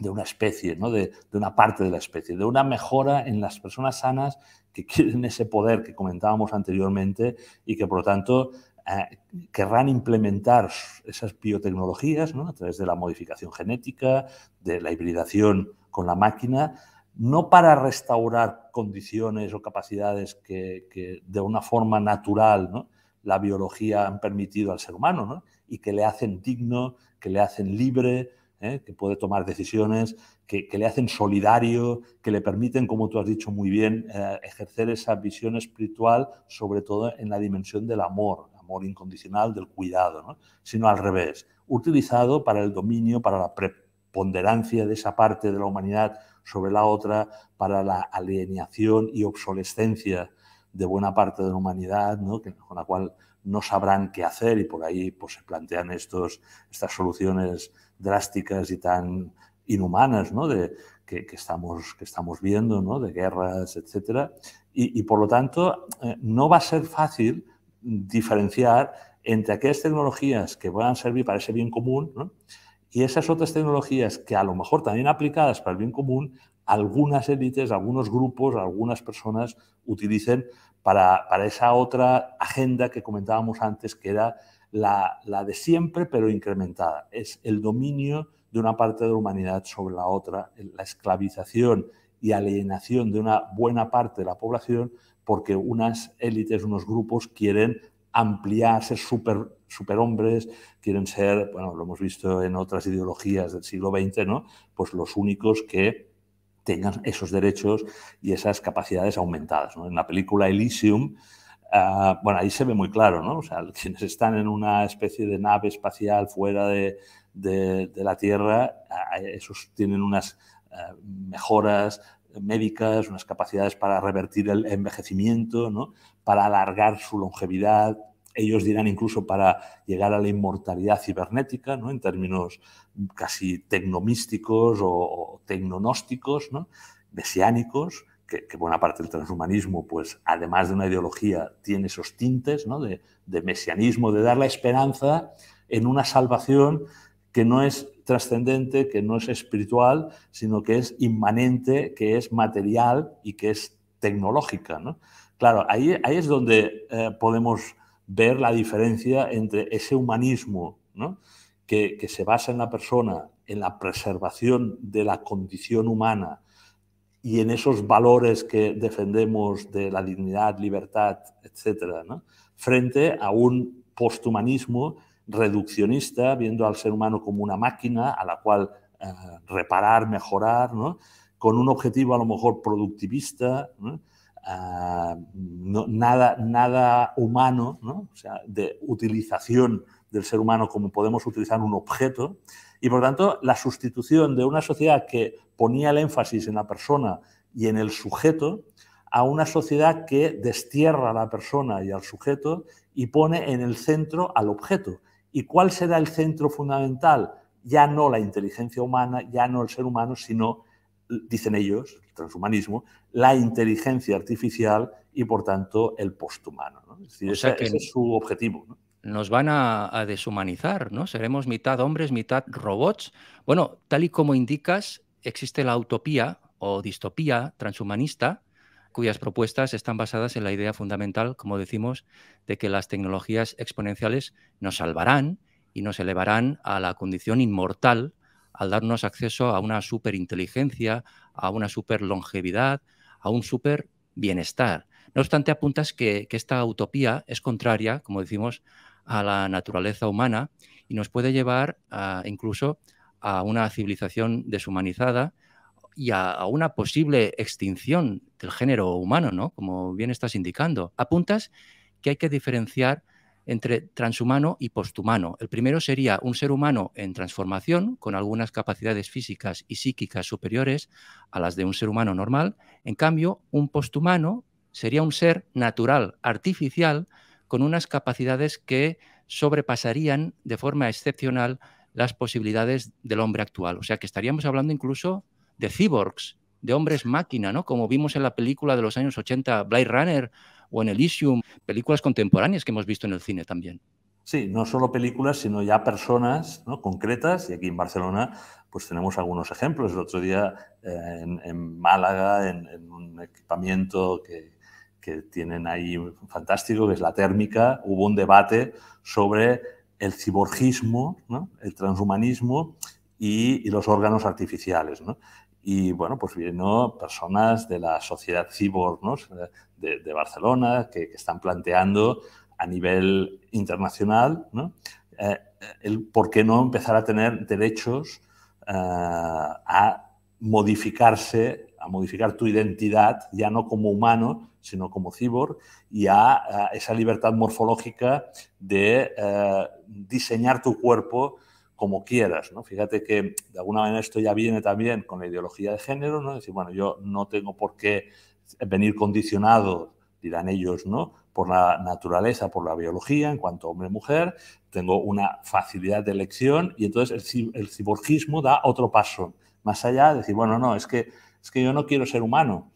una especie, ¿no? de una parte de la especie, de una mejora en las personas sanas que quieren ese poder que comentábamos anteriormente y que, por lo tanto, querrán implementar esas biotecnologías, ¿no? A través de la modificación genética, de la hibridación con la máquina, no para restaurar condiciones o capacidades que de una forma natural, ¿no? La biología han permitido al ser humano, ¿no? Y que le hacen digno, que le hacen libre, que puede tomar decisiones, que le hacen solidario, que le permiten, como tú has dicho muy bien, ejercer esa visión espiritual, sobre todo en la dimensión del amor incondicional, del cuidado, ¿no? Sino al revés, utilizado para el dominio, para la preponderancia de esa parte de la humanidad sobre la otra, para la alienación y obsolescencia de buena parte de la humanidad, ¿no? Con la cual no sabrán qué hacer y por ahí pues, se plantean estas soluciones drásticas y tan inhumanas, ¿no? Que estamos viendo, ¿no? De guerras, etcétera. Y por lo tanto, no va a ser fácil diferenciar entre aquellas tecnologías que puedan servir para ese bien común, ¿no? Y esas otras tecnologías que a lo mejor también aplicadas para el bien común, algunas élites, algunos grupos, algunas personas utilicen para esa otra agenda que comentábamos antes, que era la de siempre, pero incrementada. Es el dominio de una parte de la humanidad sobre la otra, la esclavización y alienación de una buena parte de la población, porque unas élites, unos grupos quieren ampliar, ser superhombres, quieren ser, bueno, lo hemos visto en otras ideologías del siglo XX, ¿no? Pues los únicos que tengan esos derechos y esas capacidades aumentadas, ¿no? En la película Elysium, bueno, ahí se ve muy claro, ¿no? O sea, quienes están en una especie de nave espacial fuera de la Tierra, esos tienen unas mejoras médicas, unas capacidades para revertir el envejecimiento, ¿no? Para alargar su longevidad. Ellos dirán incluso para llegar a la inmortalidad cibernética, ¿no? En términos casi tecnomísticos o tecnonósticos, ¿no? Mesiánicos, que buena parte del transhumanismo, pues además de una ideología, tiene esos tintes, ¿no? de mesianismo, de dar la esperanza en una salvación que no es trascendente, que no es espiritual, sino que es inmanente, que es material y que es tecnológica, ¿no? Claro, ahí es donde podemos ver la diferencia entre ese humanismo, ¿no? que se basa en la persona, en la preservación de la condición humana y en esos valores que defendemos de la dignidad, libertad, etcétera, ¿no? Frente a un posthumanismo reduccionista, viendo al ser humano como una máquina a la cual reparar, mejorar, ¿no? Con un objetivo a lo mejor productivista, ¿no? Nada humano, ¿no? O sea, de utilización del ser humano como podemos utilizar un objeto. Y por tanto, la sustitución de una sociedad que ponía el énfasis en la persona y en el sujeto a una sociedad que destierra a la persona y al sujeto y pone en el centro al objeto. ¿Y cuál será el centro fundamental? Ya no la inteligencia humana, ya no el ser humano, sino, dicen ellos, el transhumanismo, la inteligencia artificial y, por tanto, el posthumano, ¿no? Es decir, O sea que ese es su objetivo, ¿no? nos van a deshumanizar, ¿no? Seremos mitad hombres, mitad robots. Bueno, tal y como indicas, existe la utopía o distopía transhumanista, cuyas propuestas están basadas en la idea fundamental, como decimos, de que las tecnologías exponenciales nos salvarán y nos elevarán a la condición inmortal al darnos acceso a una superinteligencia, a una superlongevidad, a un super bienestar. No obstante, apuntas que esta utopía es contraria, como decimos, a la naturaleza humana y nos puede llevar incluso a una civilización deshumanizada y a una posible extinción del género humano, ¿no? Como bien estás indicando. Apuntas que hay que diferenciar entre transhumano y posthumano. El primero sería un ser humano en transformación, con algunas capacidades físicas y psíquicas superiores a las de un ser humano normal. En cambio, un posthumano sería un ser natural, artificial, con unas capacidades que sobrepasarían de forma excepcional las posibilidades del hombre actual. O sea, que estaríamos hablando incluso de cyborgs, de hombres máquina, ¿no? Como vimos en la película de los años 80, Blade Runner, o en Elysium, películas contemporáneas que hemos visto en el cine también. Sí, no solo películas, sino ya personas, ¿no? Concretas, y aquí en Barcelona pues tenemos algunos ejemplos. El otro día en Málaga, en un equipamiento que tienen ahí fantástico, que es la térmica, hubo un debate sobre el ciborgismo, ¿no? El transhumanismo y los órganos artificiales, ¿no? Y bueno, pues vino personas de la sociedad cibor, ¿no? de Barcelona que están planteando a nivel internacional, ¿no? El por qué no empezar a tener derechos a modificarse, a modificar tu identidad, ya no como humano, sino como cyborg, y a esa libertad morfológica de diseñar tu cuerpo como quieras, ¿no? Fíjate que de alguna manera esto ya viene también con la ideología de género, ¿no? Es decir, bueno, yo no tengo por qué venir condicionado, dirán ellos, ¿no? Por la naturaleza, por la biología, en cuanto a hombre-mujer, tengo una facilidad de elección y entonces el ciborgismo da otro paso más allá de decir, bueno, no, es que yo no quiero ser humano,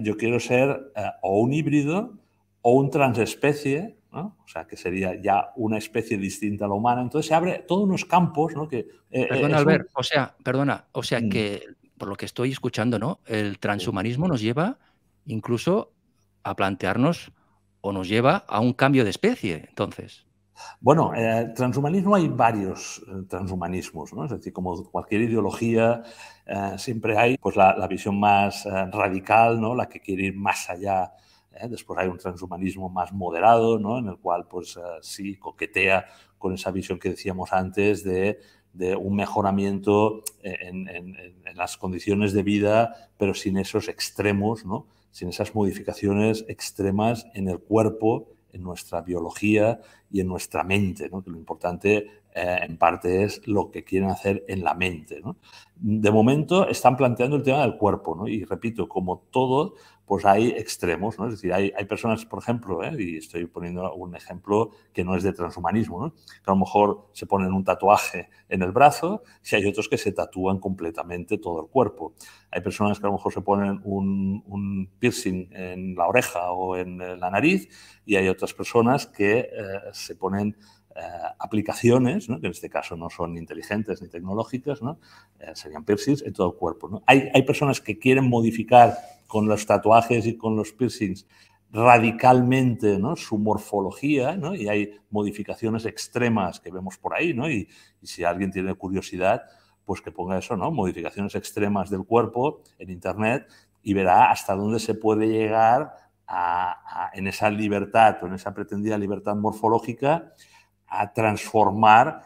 yo quiero ser o un híbrido o un transespecie, ¿no? O sea, que sería ya una especie distinta a la humana. Entonces se abre todos unos campos, ¿no? Que Perdona, es un... Albert, o sea que, por lo que estoy escuchando, ¿no? El transhumanismo nos lleva incluso a plantearnos o nos lleva a un cambio de especie, entonces. Bueno, transhumanismo hay varios transhumanismos, ¿no? Es decir, como cualquier ideología, siempre hay pues, la visión más radical, ¿no? La que quiere ir más allá. Después hay un transhumanismo más moderado, ¿no? En el cual pues, sí coquetea con esa visión que decíamos antes de un mejoramiento en las condiciones de vida, pero sin esos extremos, ¿no? Sin esas modificaciones extremas en el cuerpo, en nuestra biología y en nuestra mente, ¿no? Que lo importante en parte es lo que quieren hacer en la mente, ¿no? De momento están planteando el tema del cuerpo, ¿no? Y repito, como todo, pues hay extremos, ¿no? Es decir, hay personas, por ejemplo, y estoy poniendo un ejemplo que no es de transhumanismo, ¿no? Que a lo mejor se ponen un tatuaje en el brazo y hay otros que se tatúan completamente todo el cuerpo. Hay personas que a lo mejor se ponen un piercing en la oreja o en la nariz y hay otras personas que se ponen aplicaciones, ¿no? Que en este caso no son inteligentes ni tecnológicas, ¿no? Serían piercings en todo el cuerpo, ¿no? Hay personas que quieren modificar con los tatuajes y con los piercings radicalmente, ¿no? Su morfología, ¿no? Y hay modificaciones extremas que vemos por ahí, ¿no? Y si alguien tiene curiosidad, pues que ponga eso, ¿no? Modificaciones extremas del cuerpo en Internet y verá hasta dónde se puede llegar en esa libertad o en esa pretendida libertad morfológica a transformar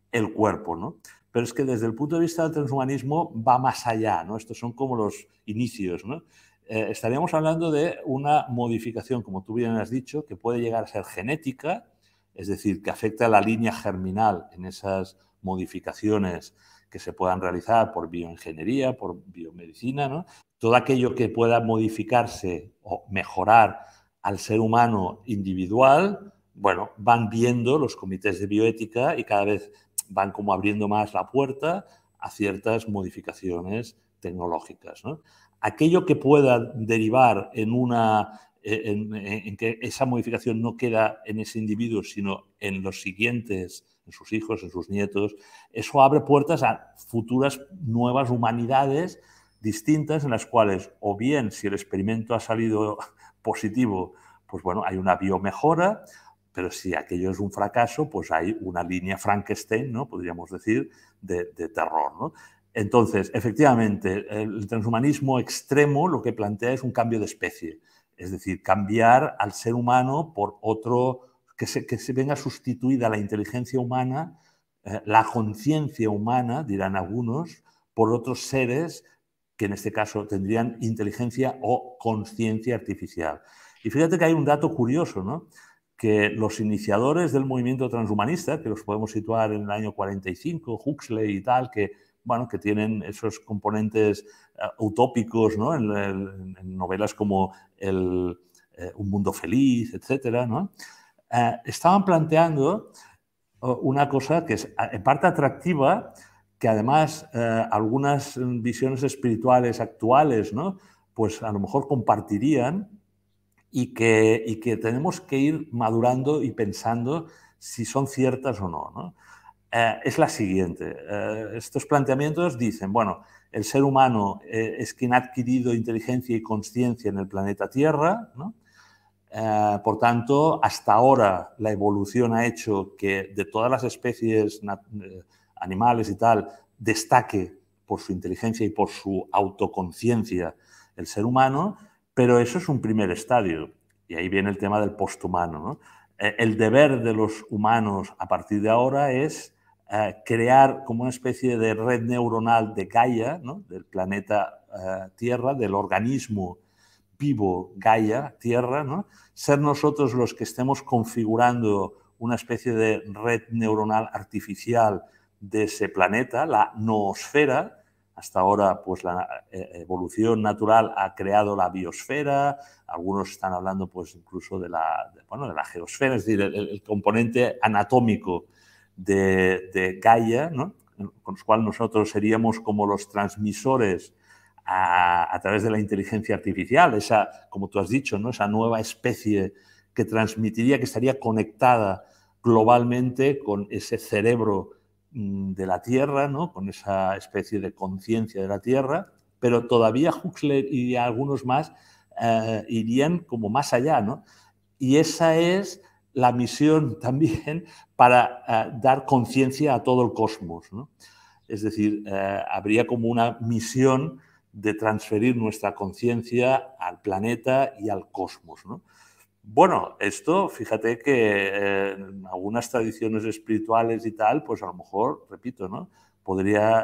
el cuerpo, ¿no? Pero es que desde el punto de vista del transhumanismo va más allá, ¿no? Estos son como los inicios, ¿no? Estaríamos hablando de una modificación, como tú bien has dicho, que puede llegar a ser genética, es decir, que afecta a la línea germinal en esas modificaciones que se puedan realizar por bioingeniería, por biomedicina, ¿no? Todo aquello que pueda modificarse o mejorar al ser humano individual, bueno, van viendo los comités de bioética y cada vez van como abriendo más la puerta a ciertas modificaciones tecnológicas, ¿no? Aquello que pueda derivar en que esa modificación no queda en ese individuo, sino en los siguientes, en sus hijos, en sus nietos, eso abre puertas a futuras nuevas humanidades distintas en las cuales, o bien, si el experimento ha salido positivo, pues bueno, hay una biomejora, pero si aquello es un fracaso, pues hay una línea Frankenstein, ¿no? Podríamos decir, de terror, ¿no? Entonces, efectivamente, el transhumanismo extremo lo que plantea es un cambio de especie, es decir, cambiar al ser humano por otro, que se venga sustituida la inteligencia humana, la conciencia humana, dirán algunos, por otros seres que en este caso tendrían inteligencia o conciencia artificial. Y fíjate que hay un dato curioso, ¿no? Que los iniciadores del movimiento transhumanista, que los podemos situar en el año 45, Huxley y tal, que, bueno, que tienen esos componentes utópicos, ¿no? En novelas como Un mundo feliz, etcétera, ¿no? Estaban planteando una cosa que es en parte atractiva, que además algunas visiones espirituales actuales, ¿no? Pues a lo mejor compartirían y que tenemos que ir madurando y pensando si son ciertas o no, ¿no? Es la siguiente. Estos planteamientos dicen, bueno, el ser humano es quien ha adquirido inteligencia y conciencia en el planeta Tierra, ¿no? Por tanto, hasta ahora la evolución ha hecho que de todas las especies animales y tal, destaque por su inteligencia y por su autoconciencia el ser humano, pero eso es un primer estadio. Y ahí viene el tema del posthumano, ¿no? El deber de los humanos a partir de ahora es crear como una especie de red neuronal de Gaia, ¿no? Del planeta Tierra, del organismo vivo Gaia, Tierra, ¿no? Ser nosotros los que estemos configurando una especie de red neuronal artificial de ese planeta, la noosfera, Hasta ahora, pues la evolución natural ha creado la biosfera, algunos están hablando pues incluso de la geosfera, es decir, el componente anatómico de Gaia, ¿no? Con lo cual nosotros seríamos como los transmisores a través de la inteligencia artificial, esa, como tú has dicho, ¿no? Esa nueva especie que transmitiría, que estaría conectada globalmente con ese cerebro de la Tierra, ¿no? Con esa especie de conciencia de la Tierra, pero todavía Huxley y algunos más irían como más allá, ¿no? Y esa es la misión también para dar conciencia a todo el cosmos, ¿no? Es decir, habría como una misión de transferir nuestra conciencia al planeta y al cosmos, ¿no? Bueno, esto, fíjate que en algunas tradiciones espirituales y tal, pues a lo mejor, repito, ¿no?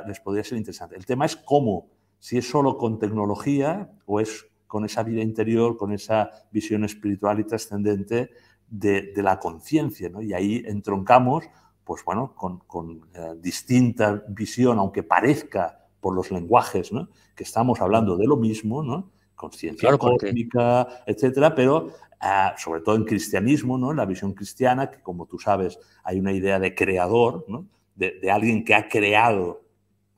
Les podría ser interesante. El tema es cómo, si es solo con tecnología o es con esa vida interior, con esa visión espiritual y trascendente de la conciencia, ¿no? Y ahí entroncamos, pues bueno, con distinta visión, aunque parezca por los lenguajes, ¿no? Que estamos hablando de lo mismo, ¿no? Conciencia Claro, porque cósmica, etcétera, pero sobre todo en cristianismo, ¿no? En la visión cristiana, que como tú sabes, hay una idea de creador, ¿no? De alguien que ha creado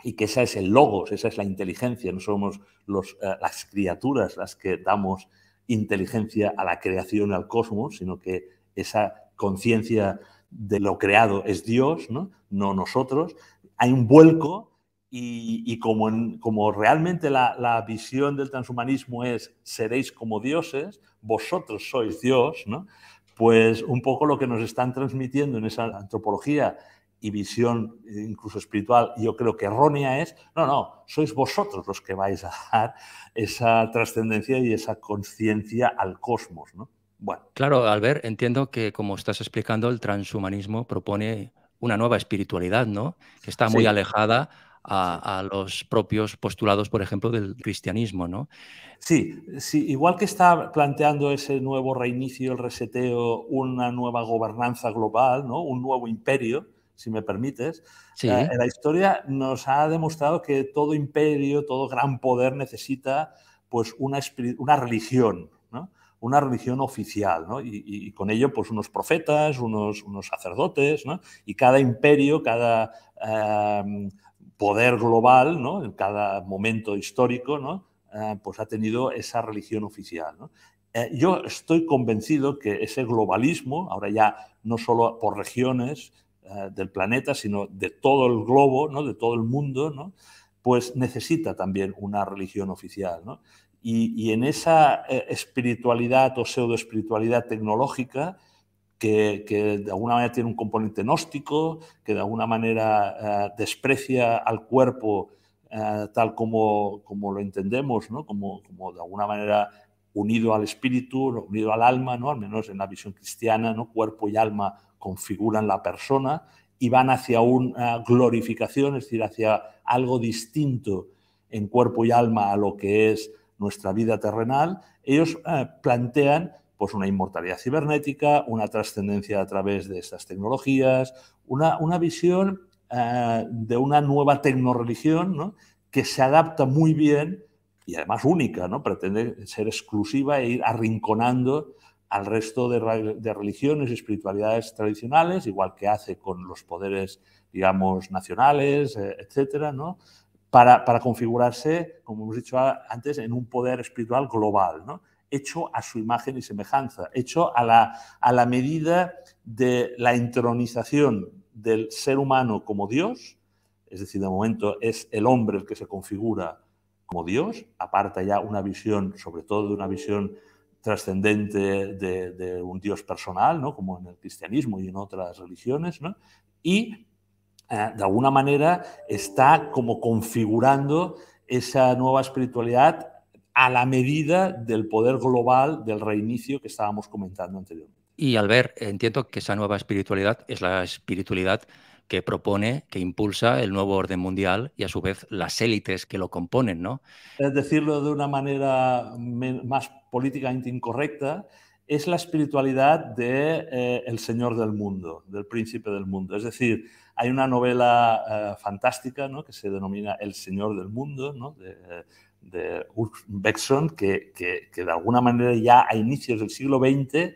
y que esa es el logos, esa es la inteligencia, no somos las criaturas las que damos inteligencia a la creación, al cosmos, sino que esa conciencia de lo creado es Dios, ¿no? No nosotros. Hay un vuelco y como realmente la visión del transhumanismo es seréis como dioses, vosotros sois Dios, ¿no? Pues un poco lo que nos están transmitiendo en esa antropología y visión incluso espiritual, yo creo que errónea es, no, sois vosotros los que vais a dar esa trascendencia y esa conciencia al cosmos, ¿no? Bueno. claro, Albert, entiendo que, como estás explicando, el transhumanismo propone una nueva espiritualidad, ¿no? Que está muy Sí, alejada sí. a los propios postulados, por ejemplo, del cristianismo, ¿no? Sí, sí, igual que está planteando ese nuevo reinicio, el reseteo, una nueva gobernanza global, ¿no? Un nuevo imperio, si me permites, Sí, la historia nos ha demostrado que todo imperio, todo gran poder necesita pues una religión, ¿no? Una religión oficial, ¿no? Y con ello pues unos profetas, unos sacerdotes, ¿no? Y cada imperio, cada poder global, ¿no? En cada momento histórico, ¿no? Pues ha tenido esa religión oficial, ¿no? Yo estoy convencido que ese globalismo, ahora ya no solo por regiones del planeta, sino de todo el globo, ¿no? De todo el mundo, ¿no? Pues necesita también una religión oficial, ¿no? Y en esa espiritualidad o pseudoespiritualidad tecnológica, que de alguna manera tiene un componente gnóstico, que de alguna manera desprecia al cuerpo tal como lo entendemos, ¿no? Como de alguna manera unido al espíritu, unido al alma, ¿no? Al menos en la visión cristiana, ¿no? Cuerpo y alma configuran la persona y van hacia una glorificación, es decir, hacia algo distinto en cuerpo y alma a lo que es nuestra vida terrenal. Ellos plantean pues una inmortalidad cibernética, una trascendencia a través de estas tecnologías, una visión de una nueva tecnoreligión, ¿no? Que se adapta muy bien y además única, ¿no? Pretende ser exclusiva e ir arrinconando al resto de religiones y espiritualidades tradicionales, igual que hace con los poderes, digamos, nacionales, etcétera, ¿no? Para configurarse, como hemos dicho antes, en un poder espiritual global, ¿no? Hecho a su imagen y semejanza, hecho a la medida de la entronización del ser humano como Dios, es decir, de momento es el hombre el que se configura como Dios, aparta ya una visión, sobre todo de una visión trascendente de un Dios personal, ¿no? Como en el cristianismo y en otras religiones, ¿no? Y de alguna manera está como configurando esa nueva espiritualidad a la medida del poder global del reinicio que estábamos comentando anteriormente. y Albert, entiendo que esa nueva espiritualidad es la espiritualidad que propone, que impulsa el nuevo orden mundial y, a su vez, las élites que lo componen, ¿no? Es decirlo de una manera más políticamente incorrecta, es la espiritualidad de el señor del mundo, del príncipe del mundo. Es decir, hay una novela fantástica, ¿no?, que se denomina El señor del mundo, ¿no?, de Ulf Beckson, que de alguna manera ya a inicios del siglo XX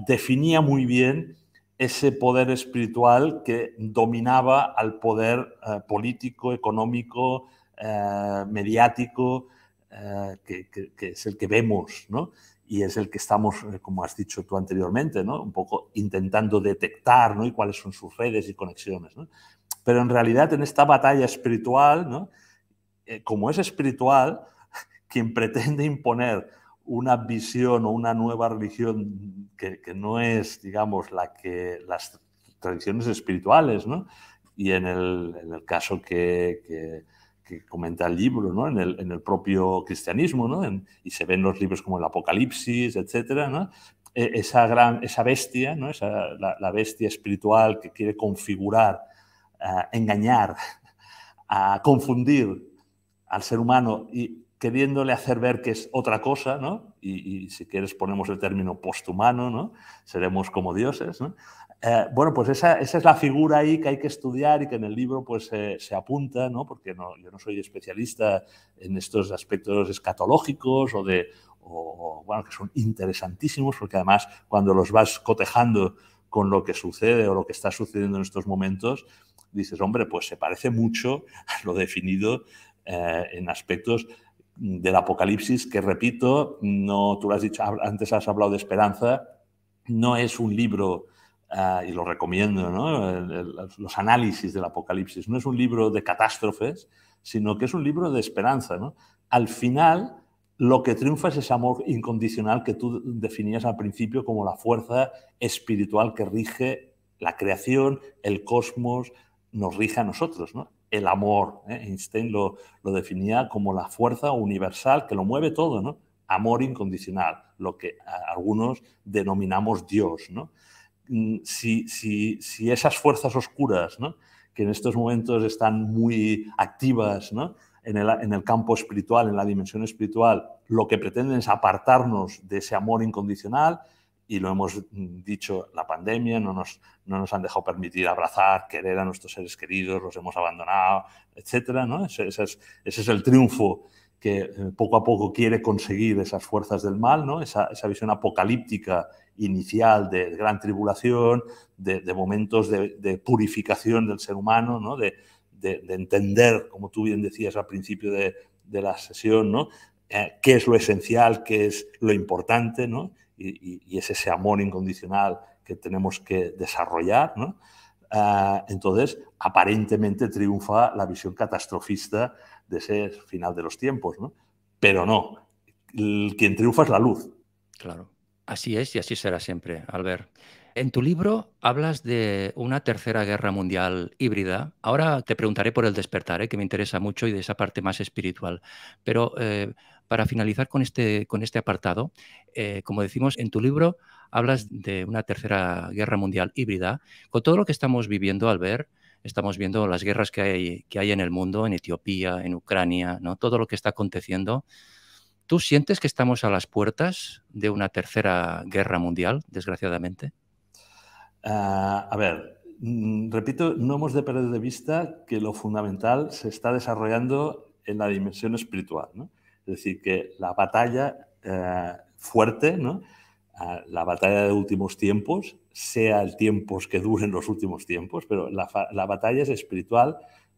definía muy bien ese poder espiritual que dominaba al poder político, económico, mediático, que es el que vemos, ¿no? Y es el que estamos, como has dicho tú anteriormente, ¿no?, un poco intentando detectar, ¿no?, y cuáles son sus redes y conexiones, ¿no? Pero en realidad en esta batalla espiritual, ¿no?, como es espiritual, quien pretende imponer una visión o una nueva religión que no es, digamos, la que las tradiciones espirituales, ¿no? Y en el caso que comenta el libro, ¿no?, en el propio cristianismo, ¿no?, y se ven los libros como el Apocalipsis, etcétera, ¿no?, esa bestia, ¿no?, la bestia espiritual que quiere configurar, engañar, a confundir al ser humano y queriéndole hacer ver que es otra cosa, ¿no? Y si quieres ponemos el término posthumano, ¿no? Seremos como dioses, ¿no? Bueno, pues esa es la figura ahí que hay que estudiar y que en el libro pues se apunta, ¿no? Porque yo no soy especialista en estos aspectos escatológicos bueno, que son interesantísimos, porque además cuando los vas cotejando con lo que sucede o lo que está sucediendo en estos momentos, dices, hombre, pues se parece mucho a lo definido en aspectos del Apocalipsis, que repito, no, tú lo has dicho, antes has hablado de esperanza, no es un libro, y lo recomiendo, ¿no?, los análisis del Apocalipsis, no es un libro de catástrofes, sino que es un libro de esperanza, ¿no? Al final, lo que triunfa es ese amor incondicional que tú definías al principio como la fuerza espiritual que rige la creación, el cosmos, nos rige a nosotros, ¿no? El amor, Einstein lo definía como la fuerza universal que lo mueve todo, ¿no? Amor incondicional, lo que algunos denominamos Dios, ¿no? Si esas fuerzas oscuras, ¿no?, que en estos momentos están muy activas, ¿no?, en el campo espiritual, en la dimensión espiritual, lo que pretenden es apartarnos de ese amor incondicional, y lo hemos dicho, la pandemia no nos han dejado permitir abrazar, querer a nuestros seres queridos, los hemos abandonado, etcétera, ¿no? Ese es el triunfo que poco a poco quiere conseguir esas fuerzas del mal, ¿no? Esa visión apocalíptica inicial de gran tribulación, de momentos de purificación del ser humano, ¿no?, de entender, como tú bien decías al principio de la sesión, ¿no?, qué es lo esencial, qué es lo importante, ¿no?, y es ese amor incondicional que tenemos que desarrollar, ¿no? Entonces, aparentemente triunfa la visión catastrofista de ese final de los tiempos, ¿no? Pero no, quien triunfa es la luz. Claro. Así es y así será siempre, Albert. En tu libro hablas de una tercera guerra mundial híbrida. Ahora te preguntaré por el despertar, que me interesa mucho y de esa parte más espiritual. Pero para finalizar con este apartado, como decimos, en tu libro hablas de una tercera guerra mundial híbrida. Con todo lo que estamos viviendo, Albert, estamos viendo las guerras que hay en el mundo, en Etiopía, en Ucrania, ¿no? Todo lo que está aconteciendo. ¿Tú sientes que estamos a las puertas de una tercera guerra mundial, desgraciadamente? A ver, repito, no hemos de perder de vista que lo fundamental se está desarrollando en la dimensión espiritual, ¿no? Es decir, que la batalla fuerte, ¿no?, la batalla de últimos tiempos, sea el tiempos que duren los últimos tiempos, pero la batalla es espiritual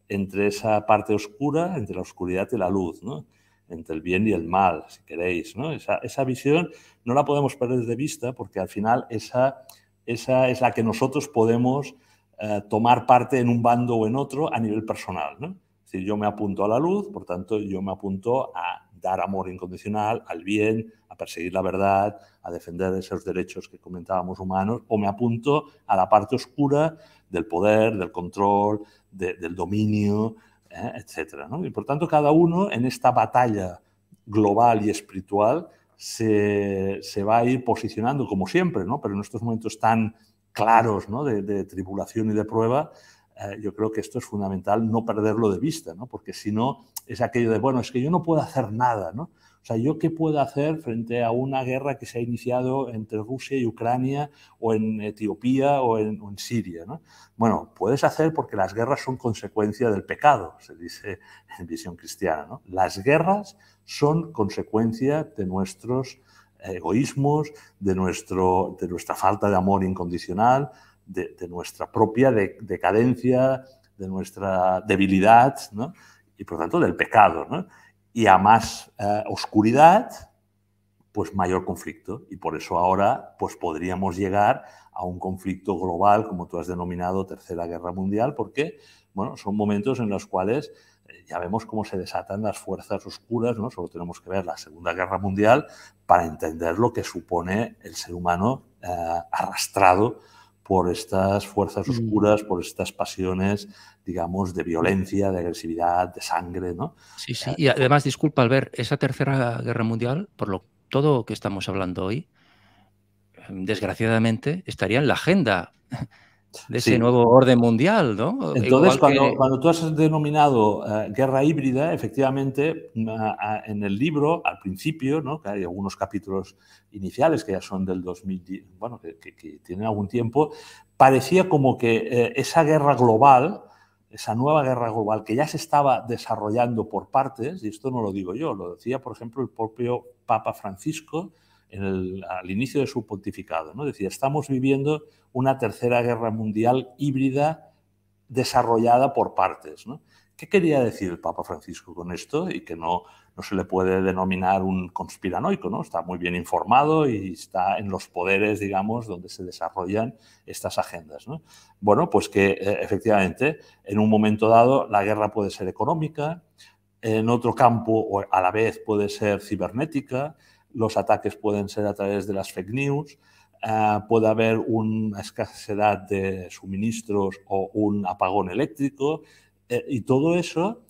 entre esa parte oscura, entre la oscuridad y la luz, ¿no?, entre el bien y el mal, si queréis, ¿no? Esa visión no la podemos perder de vista, porque al final esa es la que nosotros podemos tomar parte en un bando o en otro a nivel personal, ¿no? Es decir, yo me apunto a la luz, por tanto, yo me apunto a dar amor incondicional, al bien, a perseguir la verdad, a defender esos derechos que comentábamos humanos, o me apunto a la parte oscura del poder, del control, del dominio, etcétera, ¿no? Y por tanto, cada uno en esta batalla global y espiritual se va a ir posicionando como siempre, ¿no? Pero en estos momentos tan claros, ¿no?, de tribulación y de prueba, yo creo que esto es fundamental no perderlo de vista, ¿no? Porque si no, es aquello de, bueno, es que yo no puedo hacer nada, ¿no? O sea, ¿yo qué puedo hacer frente a una guerra que se ha iniciado entre Rusia y Ucrania o en Etiopía o en Siria, ¿no? Bueno, puedes hacer porque las guerras son consecuencia del pecado, se dice en visión cristiana, ¿no? Las guerras son consecuencia de nuestros egoísmos, de nuestra falta de amor incondicional, de nuestra propia decadencia, de nuestra debilidad, ¿no? Y por tanto del pecado, ¿no? Y a más oscuridad, pues mayor conflicto. Y por eso ahora pues podríamos llegar a un conflicto global, como tú has denominado, Tercera Guerra Mundial, porque bueno, son momentos en los cuales ya vemos cómo se desatan las fuerzas oscuras, ¿no? Solo tenemos que ver la Segunda Guerra Mundial para entender lo que supone el ser humano arrastrado por estas fuerzas oscuras, por estas pasiones, digamos, de violencia, de agresividad, de sangre, ¿no? Sí, sí. Y además, disculpa, Albert, esa Tercera Guerra Mundial, por todo que estamos hablando hoy, desgraciadamente, estaría en la agenda de ese Sí. nuevo orden mundial, ¿no? Entonces, Igual que... cuando tú has denominado guerra híbrida, efectivamente, en el libro, al principio, ¿no? Que hay algunos capítulos iniciales que ya son del 2010, bueno, que tienen algún tiempo, parecía como que esa guerra global, esa nueva guerra global que ya se estaba desarrollando por partes, y esto no lo digo yo, lo decía, por ejemplo, el propio Papa Francisco al inicio de su pontificado, ¿no? Decía, estamos viviendo una tercera guerra mundial híbrida desarrollada por partes, ¿no? ¿Qué quería decir el Papa Francisco con esto? Y que no se le puede denominar un conspiranoico, ¿no? Está muy bien informado y está en los poderes, digamos, donde se desarrollan estas agendas, ¿no? Bueno, pues que efectivamente en un momento dado la guerra puede ser económica, en otro campo o a la vez puede ser cibernética, los ataques pueden ser a través de las fake news, puede haber una escasez de suministros o un apagón eléctrico, y todo eso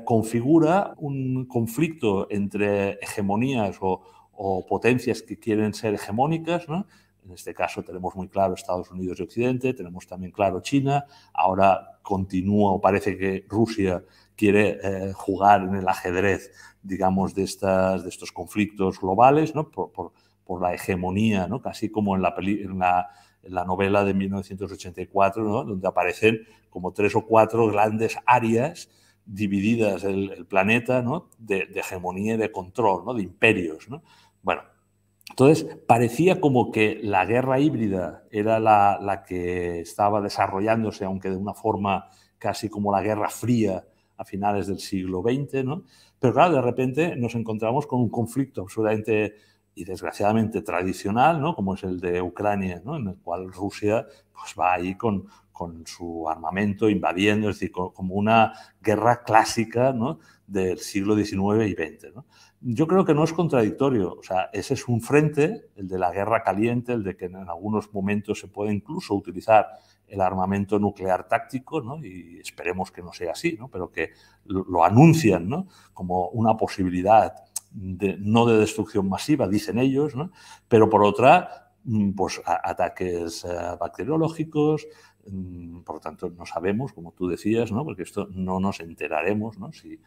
configura un conflicto entre hegemonías o potencias que quieren ser hegemónicas, ¿no? En este caso tenemos muy claro Estados Unidos y Occidente, tenemos también claro China, ahora continúa o parece que Rusia quiere jugar en el ajedrez, digamos, de estos conflictos globales, ¿no? Por la hegemonía, ¿no? Casi como en la novela de 1984, ¿no? Donde aparecen como 3 o 4 grandes áreas divididas el planeta, ¿no? de hegemonía y de control, ¿no? De imperios, ¿no? Bueno, entonces parecía como que la guerra híbrida era la que estaba desarrollándose, aunque de una forma casi como la Guerra Fría a finales del siglo XX, ¿no? Pero claro, de repente nos encontramos con un conflicto absolutamente y desgraciadamente tradicional, ¿no? Como es el de Ucrania, ¿no? En el cual Rusia pues, va ahí con su armamento invadiendo, es decir, como una guerra clásica, ¿no? Del siglo XIX y XX, ¿no? Yo creo que no es contradictorio, o sea, ese es un frente, el de la guerra caliente, el de que en algunos momentos se puede incluso utilizar el armamento nuclear táctico, ¿no? Y esperemos que no sea así, ¿no? Pero que lo anuncian, ¿no? Como una posibilidad no de destrucción masiva, dicen ellos, ¿no? Pero por otra, pues ataques bacteriológicos, por lo tanto no sabemos, como tú decías, ¿no? Porque esto no nos enteraremos, ¿no? Si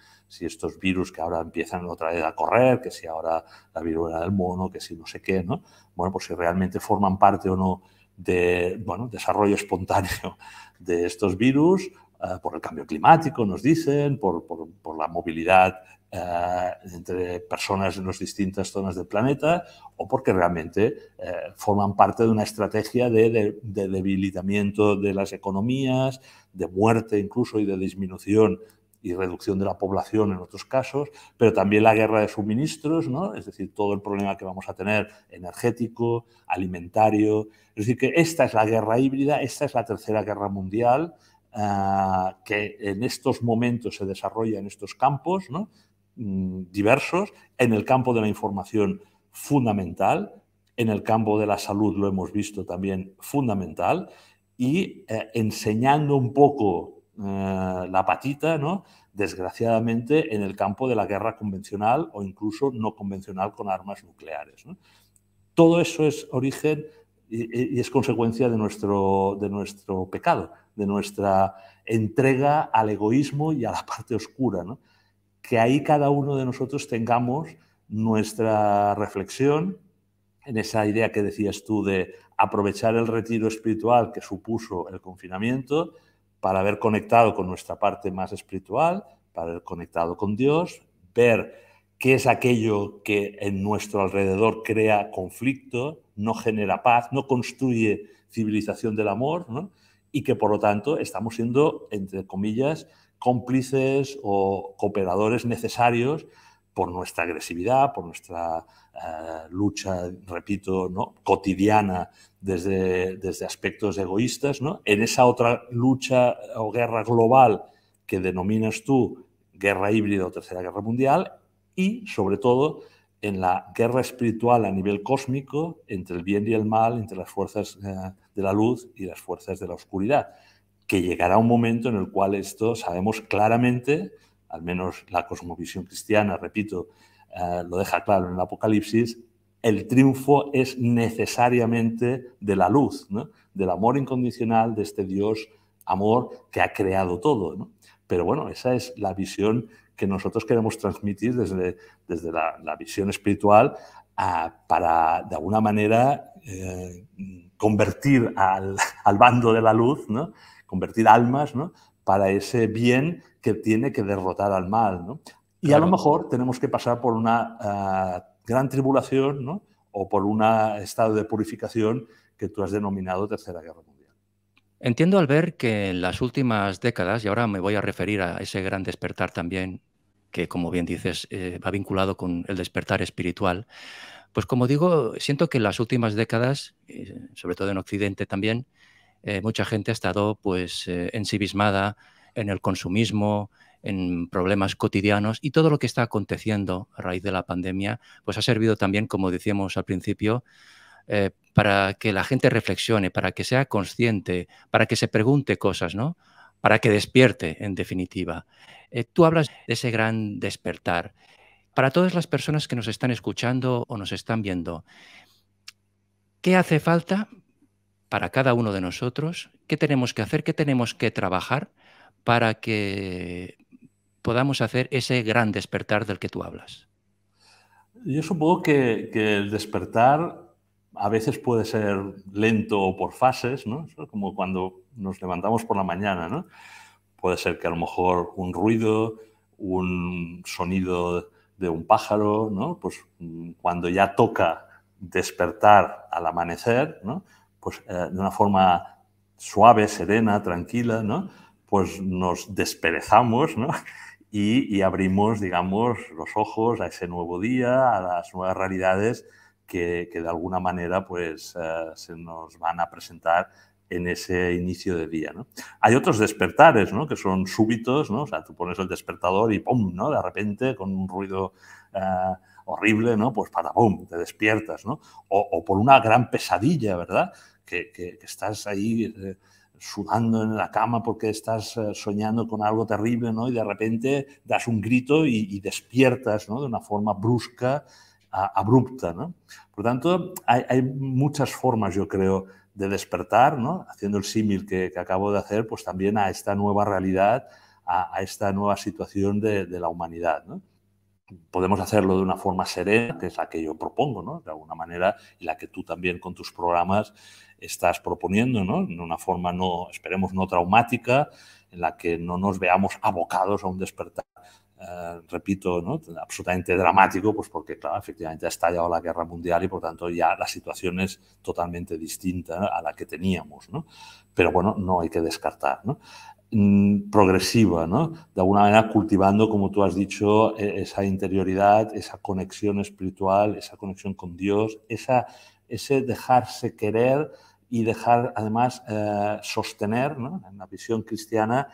estos virus que ahora empiezan otra vez a correr, que si ahora la viruela del mono, que si no sé qué, ¿no? Bueno, pues si realmente forman parte o no de, bueno, desarrollo espontáneo de estos virus, por el cambio climático, nos dicen, por la movilidad entre personas en las distintas zonas del planeta, o porque realmente forman parte de una estrategia de debilitamiento de las economías, de muerte incluso y de disminución y reducción de la población en otros casos, pero también la guerra de suministros, ¿no? Es decir, todo el problema que vamos a tener energético, alimentario. Es decir, que esta es la guerra híbrida, esta es la tercera guerra mundial, que en estos momentos se desarrolla en estos campos, ¿no? Diversos, en el campo de la información fundamental, en el campo de la salud lo hemos visto también fundamental, y enseñando un poco la patita, ¿no? Desgraciadamente, en el campo de la guerra convencional o incluso no convencional con armas nucleares, ¿no? Todo eso es origen y es consecuencia de nuestro pecado, de nuestra entrega al egoísmo y a la parte oscura, ¿no? Que ahí cada uno de nosotros tengamos nuestra reflexión en esa idea que decías tú de aprovechar el retiro espiritual que supuso el confinamiento para haber conectado con nuestra parte más espiritual, para haber conectado con Dios, ver qué es aquello que en nuestro alrededor crea conflicto, no genera paz, no construye civilización del amor, ¿no? Y que por lo tanto estamos siendo, entre comillas, cómplices o cooperadores necesarios por nuestra agresividad, por nuestra lucha, repito, ¿no? cotidiana desde aspectos egoístas, ¿no? En esa otra lucha o guerra global que denominas tú guerra híbrida o tercera guerra mundial, y sobre todo en la guerra espiritual a nivel cósmico entre el bien y el mal, entre las fuerzas de la luz y las fuerzas de la oscuridad, que llegará un momento en el cual esto sabemos claramente, al menos la cosmovisión cristiana, repito, lo deja claro en el Apocalipsis, el triunfo es necesariamente de la luz, ¿no? Del amor incondicional de este Dios amor que ha creado todo, ¿no? Pero bueno, esa es la visión que nosotros queremos transmitir desde la visión espiritual para, de alguna manera, convertir al bando de la luz, ¿no? Convertir almas, ¿no? Para ese bien que tiene que derrotar al mal, ¿no? Y Claro. a lo mejor tenemos que pasar por una gran tribulación, ¿no? O por un estado de purificación que tú has denominado Tercera Guerra Mundial. Entiendo, Albert, que en las últimas décadas, y ahora me voy a referir a ese gran despertar también, que como bien dices, va vinculado con el despertar espiritual, pues como digo, siento que en las últimas décadas, sobre todo en Occidente también, mucha gente ha estado pues ensimismada en el consumismo, en problemas cotidianos, y todo lo que está aconteciendo a raíz de la pandemia, pues ha servido también, como decíamos al principio, para que la gente reflexione, para que sea consciente, para que se pregunte cosas, ¿no? Para que despierte, en definitiva. Tú hablas de ese gran despertar. Para todas las personas que nos están escuchando o nos están viendo, ¿qué hace falta para cada uno de nosotros? ¿Qué tenemos que hacer? ¿Qué tenemos que trabajar para que podamos hacer ese gran despertar del que tú hablas? Yo supongo que el despertar a veces puede ser lento o por fases, ¿no? Eso es como cuando nos levantamos por la mañana, ¿no? Puede ser que a lo mejor un ruido, un sonido de un pájaro, ¿no? Pues cuando ya toca despertar al amanecer, ¿no? Pues de una forma suave, serena, tranquila, ¿no? Pues nos desperezamos, ¿no? Y abrimos, digamos, los ojos a ese nuevo día, a las nuevas realidades que de alguna manera pues, se nos van a presentar en ese inicio de día, ¿no? Hay otros despertares, ¿no? Que son súbitos, ¿no? O sea, tú pones el despertador y ¡pum!, ¿no? De repente, con un ruido horrible, ¿no? Pues para ¡pum!, te despiertas, ¿no? O por una gran pesadilla, ¿verdad? Que estás ahí sudando en la cama porque estás soñando con algo terrible, ¿no? Y de repente das un grito y despiertas, ¿no? De una forma brusca, abrupta, ¿no? Por lo tanto, hay muchas formas, yo creo, de despertar, ¿no? Haciendo el símil que acabo de hacer, pues también a esta nueva realidad, a esta nueva situación de la humanidad, ¿no? Podemos hacerlo de una forma serena, que es la que yo propongo, ¿no? De alguna manera, y la que tú también con tus programas estás proponiendo, ¿no? De una forma, no, esperemos, no traumática, en la que no nos veamos abocados a un despertar, repito, ¿no? Absolutamente dramático, pues porque, claro, efectivamente ha estallado la guerra mundial y, por tanto, ya la situación es totalmente distinta a la que teníamos, ¿no? Pero, bueno, no hay que descartar, ¿no? Progresiva, ¿no? De alguna manera cultivando, como tú has dicho, esa interioridad, esa conexión espiritual, esa conexión con Dios, ese dejarse querer y dejar, además, sostener, ¿no? En la visión cristiana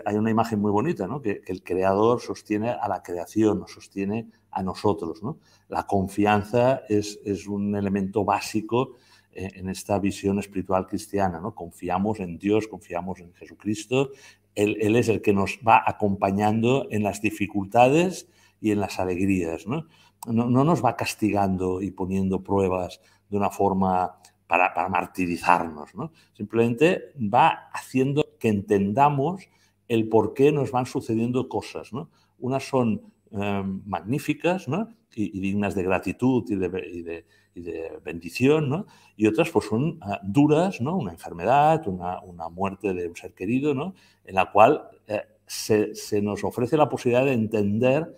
hay una imagen muy bonita, ¿no? Que el creador sostiene a la creación, nos sostiene a nosotros, ¿no? La confianza es un elemento básico en esta visión espiritual cristiana, ¿no? Confiamos en Dios, confiamos en Jesucristo. Él es el que nos va acompañando en las dificultades y en las alegrías, ¿no? No nos va castigando y poniendo pruebas de una forma para martirizarnos, ¿no? Simplemente va haciendo que entendamos el por qué nos van sucediendo cosas, ¿no? Unas son magníficas, ¿no? Y dignas de gratitud y de bendición, ¿no? Y otras pues son duras, ¿no? Una enfermedad, una muerte de un ser querido, ¿no? En la cual se nos ofrece la posibilidad de entender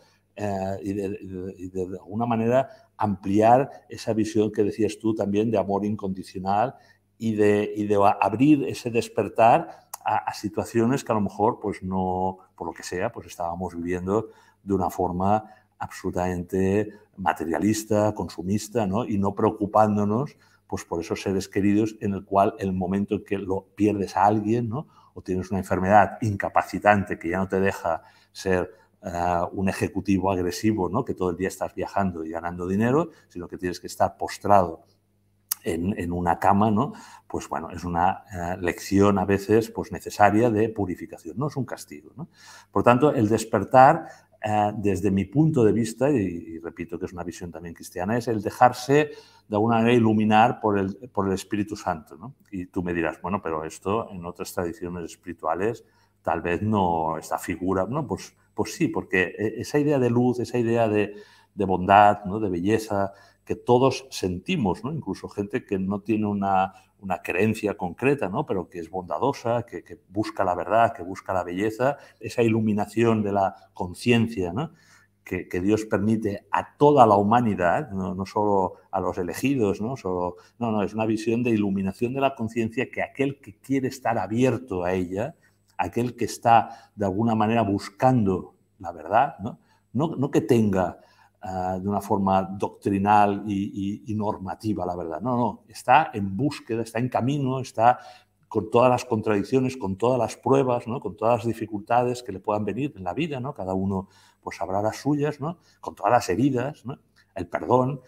y de alguna manera ampliar esa visión que decías tú también de amor incondicional y de abrir ese despertar a situaciones que a lo mejor, pues no, por lo que sea, pues estábamos viviendo de una forma absolutamente materialista, consumista, ¿no? Y no preocupándonos pues, por esos seres queridos en el cual el momento en que lo pierdes a alguien, ¿no? O tienes una enfermedad incapacitante que ya no te deja ser un ejecutivo agresivo, ¿no? Que todo el día estás viajando y ganando dinero, sino que tienes que estar postrado en una cama, ¿no? Pues bueno, es una lección a veces pues, necesaria de purificación, no es un castigo, ¿no? Por tanto, el despertar, desde mi punto de vista, y repito que es una visión también cristiana, es el dejarse de alguna manera iluminar por el Espíritu Santo, ¿no? Y tú me dirás, bueno, pero esto en otras tradiciones espirituales tal vez no, esta figura, ¿no? Pues sí, porque esa idea de luz, esa idea de bondad, ¿no? De belleza, que todos sentimos, ¿no? Incluso gente que no tiene una creencia concreta, ¿no? Pero que es bondadosa, que busca la verdad, que busca la belleza, esa iluminación de la conciencia, ¿no? Que Dios permite a toda la humanidad, no solo a los elegidos, ¿no? No, es una visión de iluminación de la conciencia que aquel que quiere estar abierto a ella, aquel que está de alguna manera buscando la verdad, no que tenga de una forma doctrinal y normativa, la verdad. No, está en búsqueda, está en camino, está con todas las contradicciones, con todas las pruebas, ¿no? Con todas las dificultades que le puedan venir en la vida, ¿no? Cada uno pues sabrá las suyas, ¿no? Con todas las heridas, ¿no? El perdón,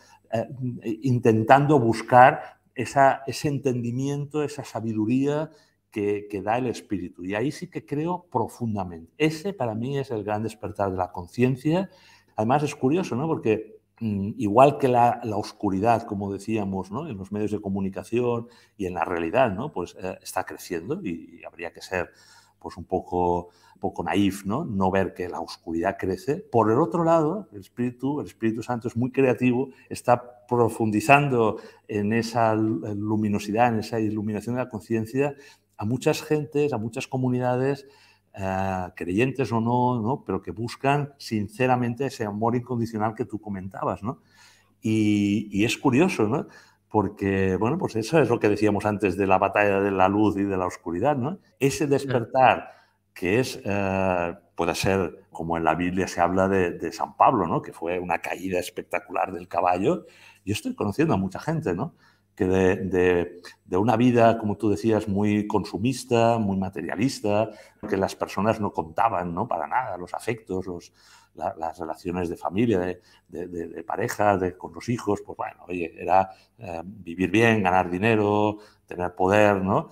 intentando buscar ese entendimiento, esa sabiduría que da el espíritu. Y ahí sí que creo profundamente. Ese para mí es el gran despertar de la conciencia. Además es curioso, ¿no? Porque igual que la oscuridad, como decíamos, ¿no? En los medios de comunicación y en la realidad, ¿no? Pues está creciendo y habría que ser pues un poco naif, ¿no? No ver que la oscuridad crece. Por el otro lado, el Espíritu Santo es muy creativo, está profundizando en esa luminosidad, en esa iluminación de la conciencia a muchas gentes, a muchas comunidades, creyentes o no, pero que buscan sinceramente ese amor incondicional que tú comentabas, ¿no? Y es curioso, ¿no? Porque, bueno, pues eso es lo que decíamos antes de la batalla de la luz y de la oscuridad, ¿no? Ese despertar que es, puede ser, como en la Biblia se habla de San Pablo, ¿no? Que fue una caída espectacular del caballo. Yo estoy conociendo a mucha gente, ¿no? Que de una vida, como tú decías, muy consumista, muy materialista, que las personas no contaban, ¿no? Para nada, los afectos, las relaciones de familia, de pareja, con los hijos, pues bueno, oye, era vivir bien, ganar dinero, tener poder, ¿no?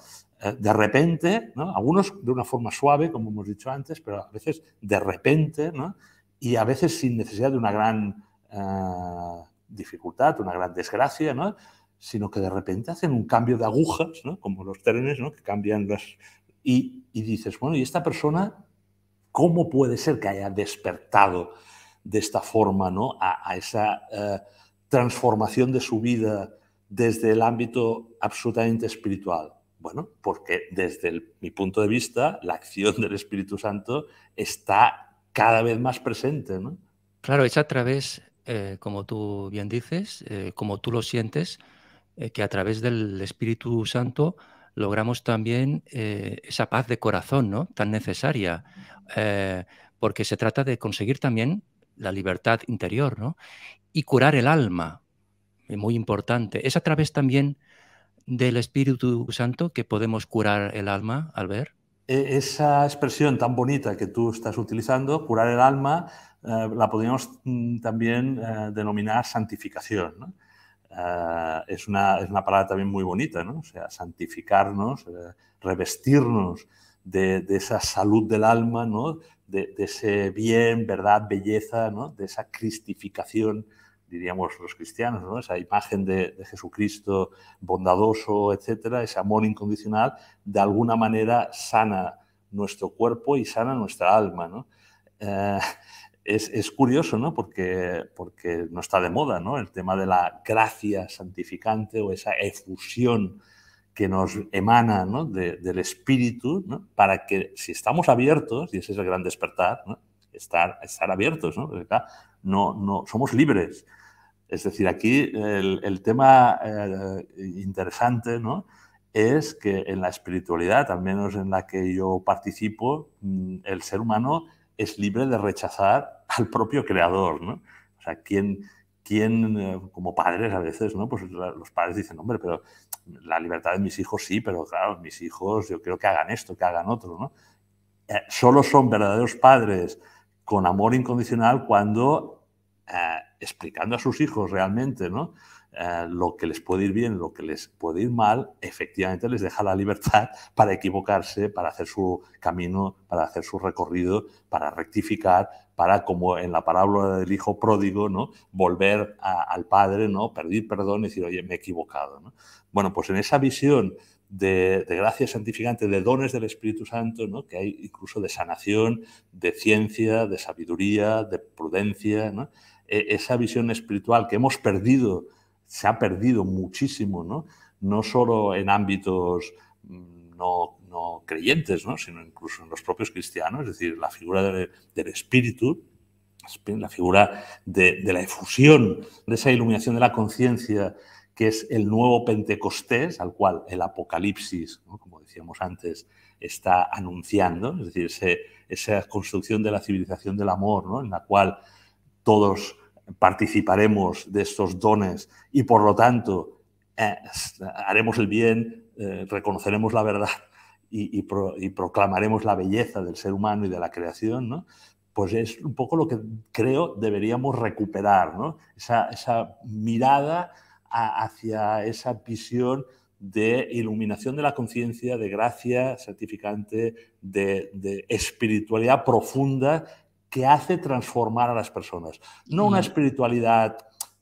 De repente, ¿no? Algunos de una forma suave, como hemos dicho antes, pero a veces de repente, ¿no? Y a veces sin necesidad de una gran dificultad, una gran desgracia, ¿no? Sino que de repente hacen un cambio de agujas, ¿no? Como los trenes, ¿no? Que cambian las... Y dices, bueno, ¿y esta persona cómo puede ser que haya despertado de esta forma, ¿no? a esa transformación de su vida desde el ámbito absolutamente espiritual? Bueno, porque desde mi punto de vista, la acción del Espíritu Santo está cada vez más presente, ¿no? Claro, es a través, como tú bien dices, como tú lo sientes, que a través del Espíritu Santo logramos también esa paz de corazón, ¿no? Tan necesaria, eh, porque se trata de conseguir también la libertad interior, ¿no? Y curar el alma, muy importante. Es a través también del Espíritu Santo que podemos curar el alma, Albert. Esa expresión tan bonita que tú estás utilizando, curar el alma, la podríamos también denominar santificación, ¿no? Es una palabra también muy bonita, ¿no? O sea, santificarnos, revestirnos de esa salud del alma, ¿no? De ese bien, verdad, belleza, ¿no? De esa cristificación diríamos los cristianos, ¿no? Esa imagen de Jesucristo bondadoso, etcétera, ese amor incondicional, de alguna manera sana nuestro cuerpo y sana nuestra alma, ¿no? Es curioso, ¿no? Porque no está de moda, ¿no? El tema de la gracia santificante o esa efusión que nos emana, ¿no? del espíritu, ¿no? Para que si estamos abiertos, y ese es el gran despertar, ¿no? estar abiertos, ¿no? Porque, claro, no somos libres. Es decir, aquí el tema interesante, ¿no? es que en la espiritualidad, al menos en la que yo participo, el ser humano es libre de rechazar al propio creador, ¿no? O sea, ¿quién como padres a veces, ¿no? Pues los padres dicen, hombre, pero la libertad de mis hijos sí, pero claro, mis hijos yo quiero que hagan esto, que hagan otro, ¿no? Solo son verdaderos padres con amor incondicional cuando, explicando a sus hijos realmente, ¿no? Lo que les puede ir bien, lo que les puede ir mal, efectivamente les deja la libertad para equivocarse, para hacer su camino, para hacer su recorrido, para rectificar, para, como en la parábola del hijo pródigo, ¿no? volver al padre, ¿no? pedir perdón y decir, oye, me he equivocado, ¿no? Bueno, pues en esa visión de gracia santificante, de dones del Espíritu Santo, ¿no? que hay incluso de sanación, de ciencia, de sabiduría, de prudencia, ¿no? Esa visión espiritual que hemos perdido, se ha perdido muchísimo, no solo en ámbitos no creyentes, ¿no? sino incluso en los propios cristianos, es decir, la figura del Espíritu, la figura de la efusión, de esa iluminación de la conciencia, que es el nuevo Pentecostés, al cual el Apocalipsis, ¿no? como decíamos antes, está anunciando, es decir, esa construcción de la civilización del amor, ¿no? en la cual todos participaremos de estos dones y, por lo tanto, haremos el bien, reconoceremos la verdad y proclamaremos la belleza del ser humano y de la creación, ¿no? Pues es un poco lo que creo deberíamos recuperar, ¿no? Esa mirada hacia esa visión de iluminación de la conciencia, de gracia santificante, de espiritualidad profunda que hace transformar a las personas. No una espiritualidad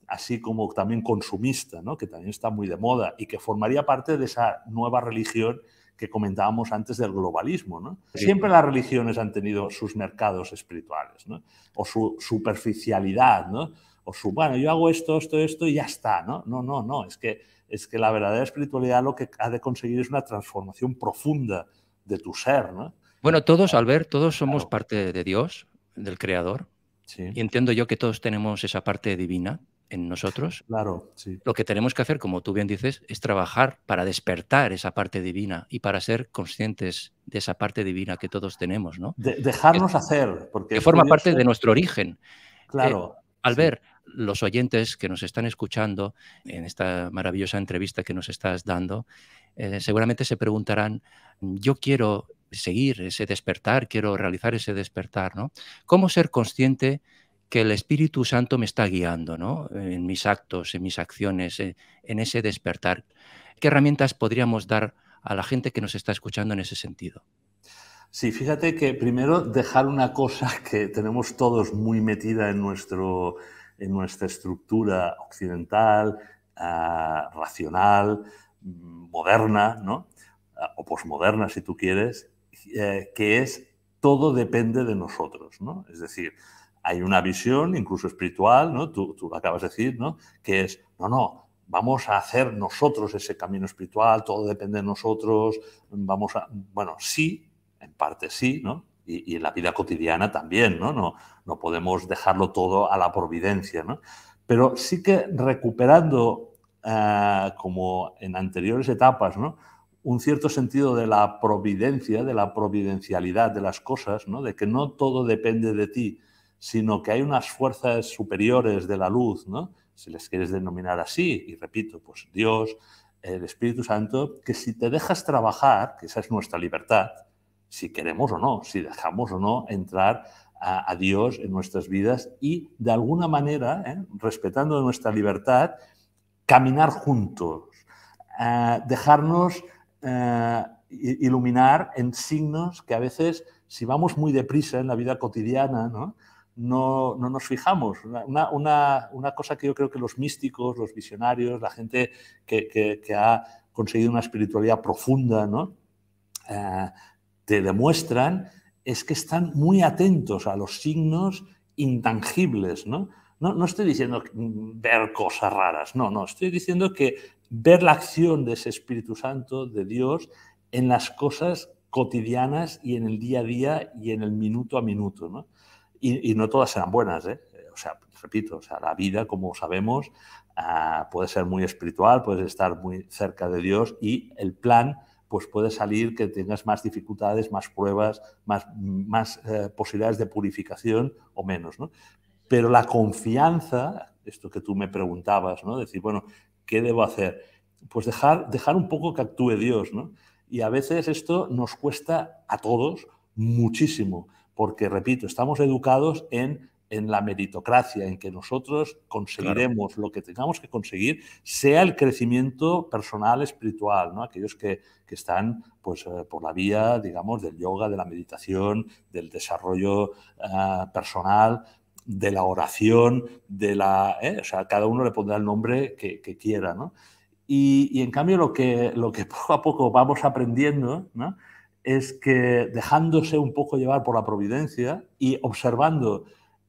así como también consumista, ¿no? que también está muy de moda y que formaría parte de esa nueva religión que comentábamos antes del globalismo, ¿no? Siempre las religiones han tenido sus mercados espirituales, ¿no? O su superficialidad, ¿no? O su, bueno, yo hago esto y ya está, ¿no? No, es que la verdadera espiritualidad lo que ha de conseguir es una transformación profunda de tu ser, ¿no? Bueno, todos, Albert, todos somos Claro. parte de Dios, del Creador, Sí, y entiendo yo que todos tenemos esa parte divina en nosotros. claro, sí. Lo que tenemos que hacer, como tú bien dices, es trabajar para despertar esa parte divina y para ser conscientes de esa parte divina que todos tenemos, ¿no? Que Dejarnos hacer, porque que es forma parte curioso. de nuestro origen. Claro, Al sí. ver los oyentes que nos están escuchando en esta maravillosa entrevista que nos estás dando, seguramente se preguntarán, yo quiero seguir ese despertar, quiero realizar ese despertar, ¿no? ¿Cómo ser consciente que el Espíritu Santo me está guiando, ¿no? En mis actos, en mis acciones, en ese despertar? ¿Qué herramientas podríamos dar a la gente que nos está escuchando en ese sentido? Sí, fíjate que primero dejar una cosa que tenemos todos muy metida en nuestra estructura occidental, racional, moderna, ¿no? O posmoderna, si tú quieres, que es todo depende de nosotros, ¿no? Es decir, hay una visión, incluso espiritual, ¿no? Tú lo acabas de decir, ¿no? Que es, no, vamos a hacer nosotros ese camino espiritual, todo depende de nosotros, bueno, sí, en parte sí, ¿no? Y en la vida cotidiana también, ¿no? No podemos dejarlo todo a la providencia, ¿no? Pero sí que recuperando, como en anteriores etapas, ¿no? Un cierto sentido de la providencia, de la providencialidad de las cosas, ¿no? De que no todo depende de ti, sino que hay unas fuerzas superiores de la luz, ¿no? Si les quieres denominar así, y repito, pues Dios, el Espíritu Santo, que si te dejas trabajar, que esa es nuestra libertad, si queremos o no, si dejamos o no entrar a Dios en nuestras vidas y de alguna manera, respetando nuestra libertad, caminar juntos, dejarnos iluminar en signos que a veces, si vamos muy deprisa en la vida cotidiana, ¿no? no nos fijamos. Una cosa que yo creo que los místicos, los visionarios, la gente que ha conseguido una espiritualidad profunda, ¿no? Te demuestran es que están muy atentos a los signos intangibles, ¿no? No estoy diciendo ver cosas raras, no, estoy diciendo que ver la acción de ese Espíritu Santo, de Dios, en las cosas cotidianas y en el día a día y en el minuto a minuto, ¿no? Y no todas serán buenas, ¿eh? O sea, repito, o sea, la vida, como sabemos, puede ser muy espiritual, puedes estar muy cerca de Dios y el plan pues puede salir que tengas más dificultades, más pruebas, más posibilidades de purificación o menos, ¿no? Pero la confianza, esto que tú me preguntabas, ¿no? Decir, bueno, ¿qué debo hacer? Pues dejar un poco que actúe Dios, ¿no? Y a veces esto nos cuesta a todos muchísimo, porque, repito, estamos educados en la meritocracia, en que nosotros conseguiremos lo que tengamos que conseguir, sea el crecimiento personal, espiritual, ¿no? Aquellos que están pues, por la vía, digamos, del yoga, de la meditación, del desarrollo personal, de la oración, o sea, cada uno le pondrá el nombre que quiera, ¿no? Y en cambio lo que poco a poco vamos aprendiendo, ¿no? Es que dejándose un poco llevar por la providencia y observando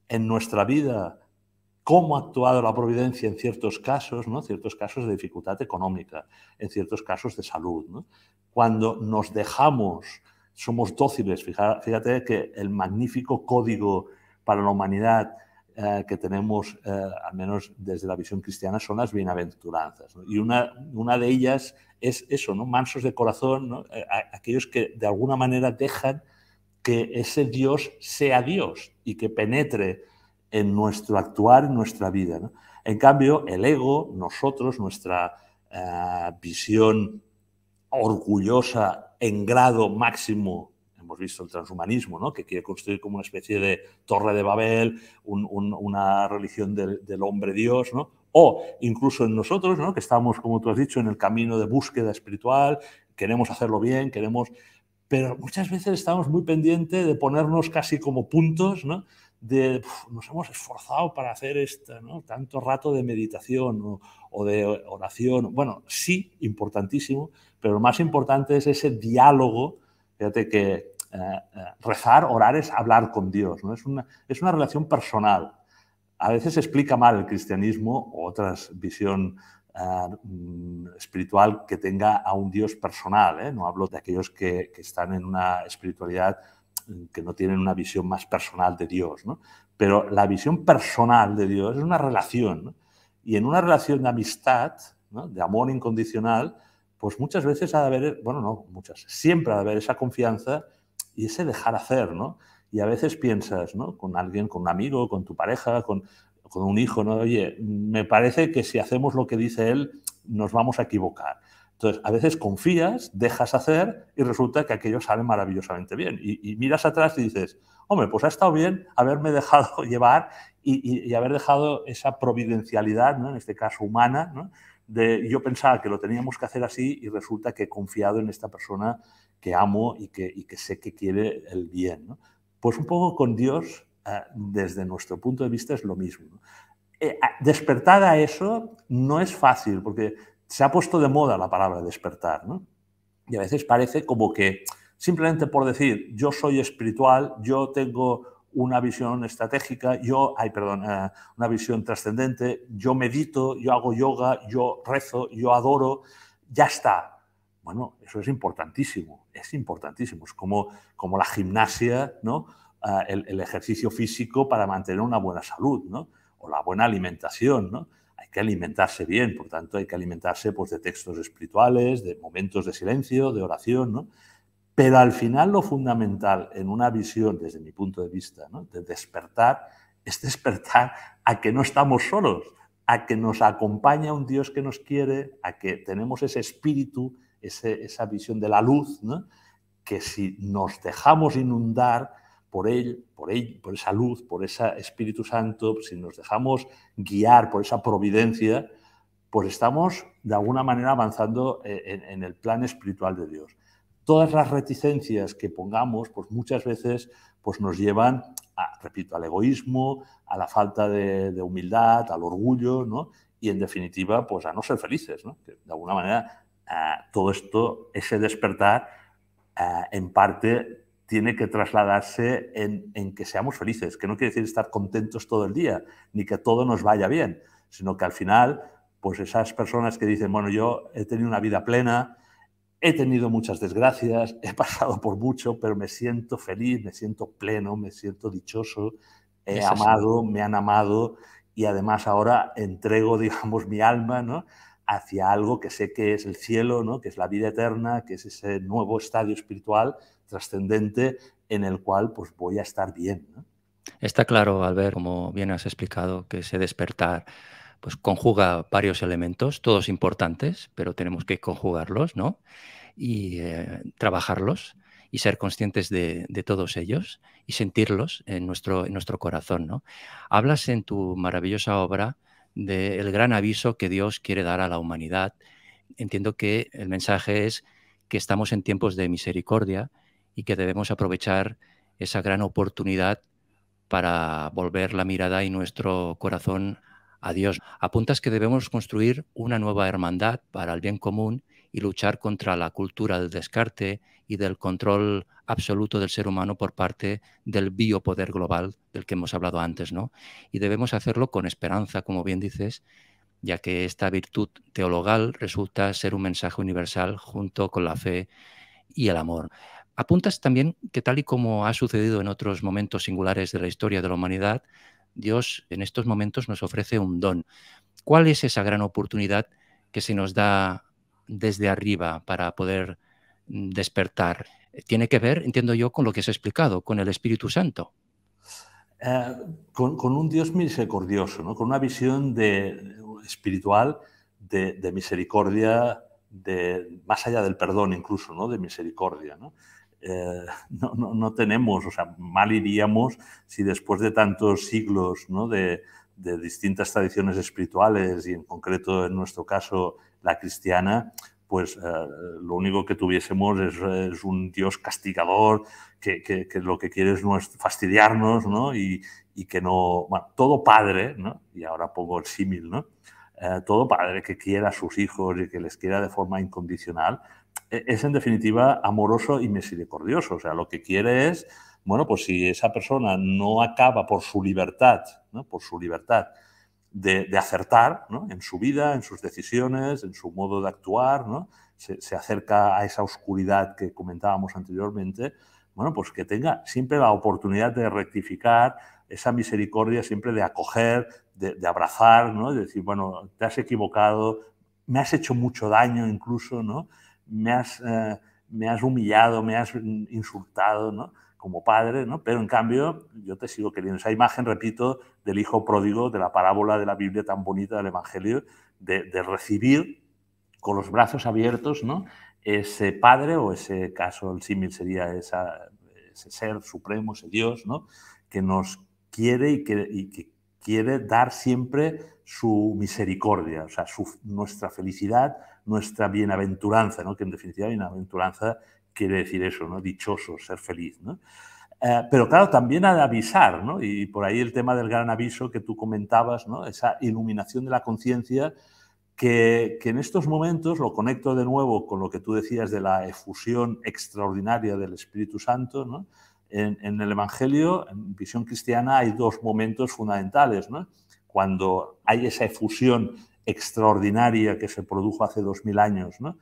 en nuestra vida cómo ha actuado la providencia en ciertos casos, ¿no? Ciertos casos de dificultad económica, en ciertos casos de salud, ¿no? Cuando nos dejamos, somos dóciles, fíjate que el magnífico código para la humanidad que tenemos, al menos desde la visión cristiana, son las bienaventuranzas, ¿no? Y una de ellas es eso, ¿no? Mansos de corazón, ¿no? Aquellos que de alguna manera dejan que ese Dios sea Dios y que penetre en nuestro actuar, en nuestra vida, ¿no? En cambio, el ego, nosotros, nuestra visión orgullosa en grado máximo, hemos visto el transhumanismo, ¿no? Que quiere construir como una especie de torre de Babel, una religión del hombre Dios, ¿no? O incluso en nosotros, ¿no? Que estamos, como tú has dicho, en el camino de búsqueda espiritual, queremos hacerlo bien, pero muchas veces estamos muy pendientes de ponernos casi como puntos, ¿no? Nos hemos esforzado para hacer esto, ¿no? Tanto rato de meditación o de oración. Bueno, sí, importantísimo, pero lo más importante es ese diálogo. Fíjate que rezar, orar es hablar con Dios, ¿no? Es una relación personal. A veces se explica mal el cristianismo o otras visión espiritual que tenga a un Dios personal, ¿eh? No hablo de aquellos que están en una espiritualidad que no tienen una visión más personal de Dios, ¿no? Pero la visión personal de Dios es una relación, ¿no? Y en una relación de amistad, ¿no? De amor incondicional, pues muchas veces ha de haber, bueno, no, muchas, siempre ha de haber esa confianza y ese dejar hacer, ¿no? Y a veces piensas, ¿no? Con alguien, con un amigo, con tu pareja, con un hijo, ¿no? Oye, me parece que si hacemos lo que dice él, nos vamos a equivocar. Entonces, a veces confías, dejas hacer y resulta que aquello sale maravillosamente bien. Y miras atrás y dices, hombre, pues ha estado bien haberme dejado llevar y haber dejado esa providencialidad, ¿no? En este caso humana, ¿no? Yo pensaba que lo teníamos que hacer así y resulta que he confiado en esta persona que amo y que sé que quiere el bien, ¿no? Pues un poco con Dios, desde nuestro punto de vista, es lo mismo, ¿no? Despertar a eso no es fácil, porque se ha puesto de moda la palabra despertar, ¿no? Y a veces parece como que simplemente por decir yo soy espiritual, yo tengo una visión estratégica, una visión trascendente, yo medito, yo hago yoga, yo rezo, yo adoro, ya está. Bueno, eso es importantísimo, es importantísimo. Es como la gimnasia, ¿no? El ejercicio físico para mantener una buena salud, ¿no? O la buena alimentación, ¿no? Hay que alimentarse bien, por tanto hay que alimentarse pues, de textos espirituales, de momentos de silencio, de oración, ¿no? Pero al final lo fundamental en una visión, desde mi punto de vista, ¿no? De despertar, es despertar a que no estamos solos, a que nos acompaña un Dios que nos quiere, a que tenemos ese espíritu, esa visión de la luz, ¿no? Que si nos dejamos inundar por esa luz, por ese Espíritu Santo, si nos dejamos guiar por esa providencia, pues estamos de alguna manera avanzando en el plan espiritual de Dios. Todas las reticencias que pongamos, pues muchas veces pues nos llevan repito, al egoísmo, a la falta de humildad, al orgullo, ¿no? Y en definitiva, pues a no ser felices, ¿no? Que de alguna manera todo esto, ese despertar, en parte tiene que trasladarse en que seamos felices, que no quiere decir estar contentos todo el día, ni que todo nos vaya bien, sino que al final, pues esas personas que dicen, bueno, yo he tenido una vida plena, he tenido muchas desgracias, he pasado por mucho, pero me siento feliz, me siento pleno, me siento dichoso, he Es así. amado, me han amado y además ahora entrego, digamos, mi alma, ¿no? Hacia algo que sé que es el cielo, ¿no? Que es la vida eterna, que es ese nuevo estadio espiritual trascendente en el cual pues voy a estar bien, ¿no? Está claro, Albert, como bien has explicado, que ese despertar pues conjuga varios elementos, todos importantes, pero tenemos que conjugarlos, ¿no? Y trabajarlos y ser conscientes de todos ellos y sentirlos en nuestro corazón, ¿no? Hablas en tu maravillosa obra del gran aviso que Dios quiere dar a la humanidad. Entiendo que el mensaje es que estamos en tiempos de misericordia y que debemos aprovechar esa gran oportunidad para volver la mirada y nuestro corazón a Dios. Apuntas que debemos construir una nueva hermandad para el bien común y luchar contra la cultura del descarte y del control absoluto del ser humano por parte del biopoder global del que hemos hablado antes, ¿no? Y debemos hacerlo con esperanza, como bien dices, ya que esta virtud teologal resulta ser un mensaje universal junto con la fe y el amor. Apuntas también que tal y como ha sucedido en otros momentos singulares de la historia de la humanidad, Dios en estos momentos nos ofrece un don. ¿Cuál es esa gran oportunidad que se nos da desde arriba para poder despertar? Tiene que ver, entiendo yo, con lo que has explicado, con el Espíritu Santo. Eh, con un Dios misericordioso, ¿no? Con una visión espiritual de misericordia, más allá del perdón incluso, ¿no? De misericordia, ¿no? No tenemos, o sea, mal iríamos si después de tantos siglos, ¿no? De distintas tradiciones espirituales y en concreto en nuestro caso la cristiana, pues lo único que tuviésemos es un Dios castigador que lo que quiere es fastidiarnos, ¿no? Y que no, bueno, todo padre, ¿no? Y ahora pongo el símil, ¿no? Todo padre que quiera a sus hijos y que les quiera de forma incondicional, es en definitiva amoroso y misericordioso. O sea, lo que quiere es, bueno, pues si esa persona no acaba por su libertad, ¿no? Por su libertad de acertar, ¿no? En su vida, en sus decisiones, en su modo de actuar, ¿no? Se acerca a esa oscuridad que comentábamos anteriormente, bueno, pues que tenga siempre la oportunidad de rectificar, esa misericordia siempre de acoger, de abrazar, ¿no? De decir, bueno, te has equivocado, me has hecho mucho daño incluso, ¿no? Me has humillado, me has insultado, ¿no? Como padre, ¿no? Pero en cambio yo te sigo queriendo. Esa imagen, repito, del hijo pródigo, de la parábola de la Biblia tan bonita del Evangelio, de recibir con los brazos abiertos, ¿no? Ese padre, o ese caso, el símil sería ese ser supremo, ese Dios, ¿no? Que nos quiere y que quiere dar siempre su misericordia, o sea, nuestra felicidad, nuestra bienaventuranza, ¿no? Que en definitiva bienaventuranza quiere decir eso, ¿no? Dichoso, ser feliz, ¿no? Pero claro, también ha de avisar, ¿no? Y por ahí el tema del gran aviso que tú comentabas, ¿no? Esa iluminación de la conciencia que en estos momentos, lo conecto de nuevo con lo que tú decías de la efusión extraordinaria del Espíritu Santo, ¿no? En el Evangelio, en visión cristiana, hay dos momentos fundamentales, ¿no? Cuando hay esa efusión extraordinaria que se produjo hace 2000 años, ¿no?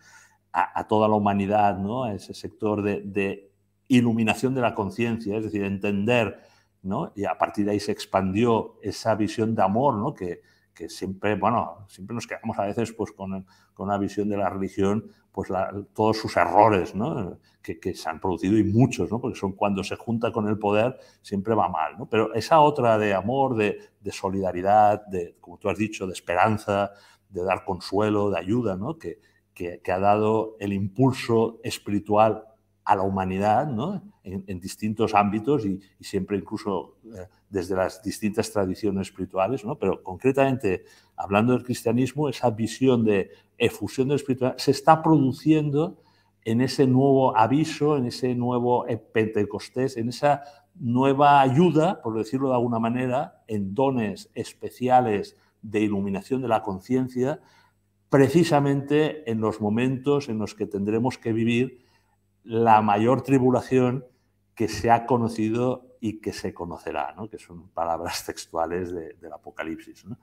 A toda la humanidad, ¿no? A ese sector de iluminación de la conciencia, es decir, entender, ¿no? Y a partir de ahí se expandió esa visión de amor, ¿no? Que siempre, bueno, siempre nos quedamos a veces pues, con una visión de la religión, pues todos sus errores, ¿no? Que se han producido y muchos, ¿no? Porque son cuando se junta con el poder siempre va mal, ¿no? Pero esa otra de amor, de solidaridad, como tú has dicho, de esperanza, de dar consuelo, de ayuda, ¿no? Que ha dado el impulso espiritual a la humanidad, ¿no? En distintos ámbitos y siempre incluso desde las distintas tradiciones espirituales, ¿no? Pero concretamente, hablando del cristianismo, esa visión de efusión del espiritual se está produciendo en ese nuevo aviso, en ese nuevo Pentecostés, en esa nueva ayuda, por decirlo de alguna manera, en dones especiales de iluminación de la conciencia, precisamente en los momentos en los que tendremos que vivir la mayor tribulación que se ha conocido y que se conocerá, ¿no? Que son palabras textuales del Apocalipsis, ¿no?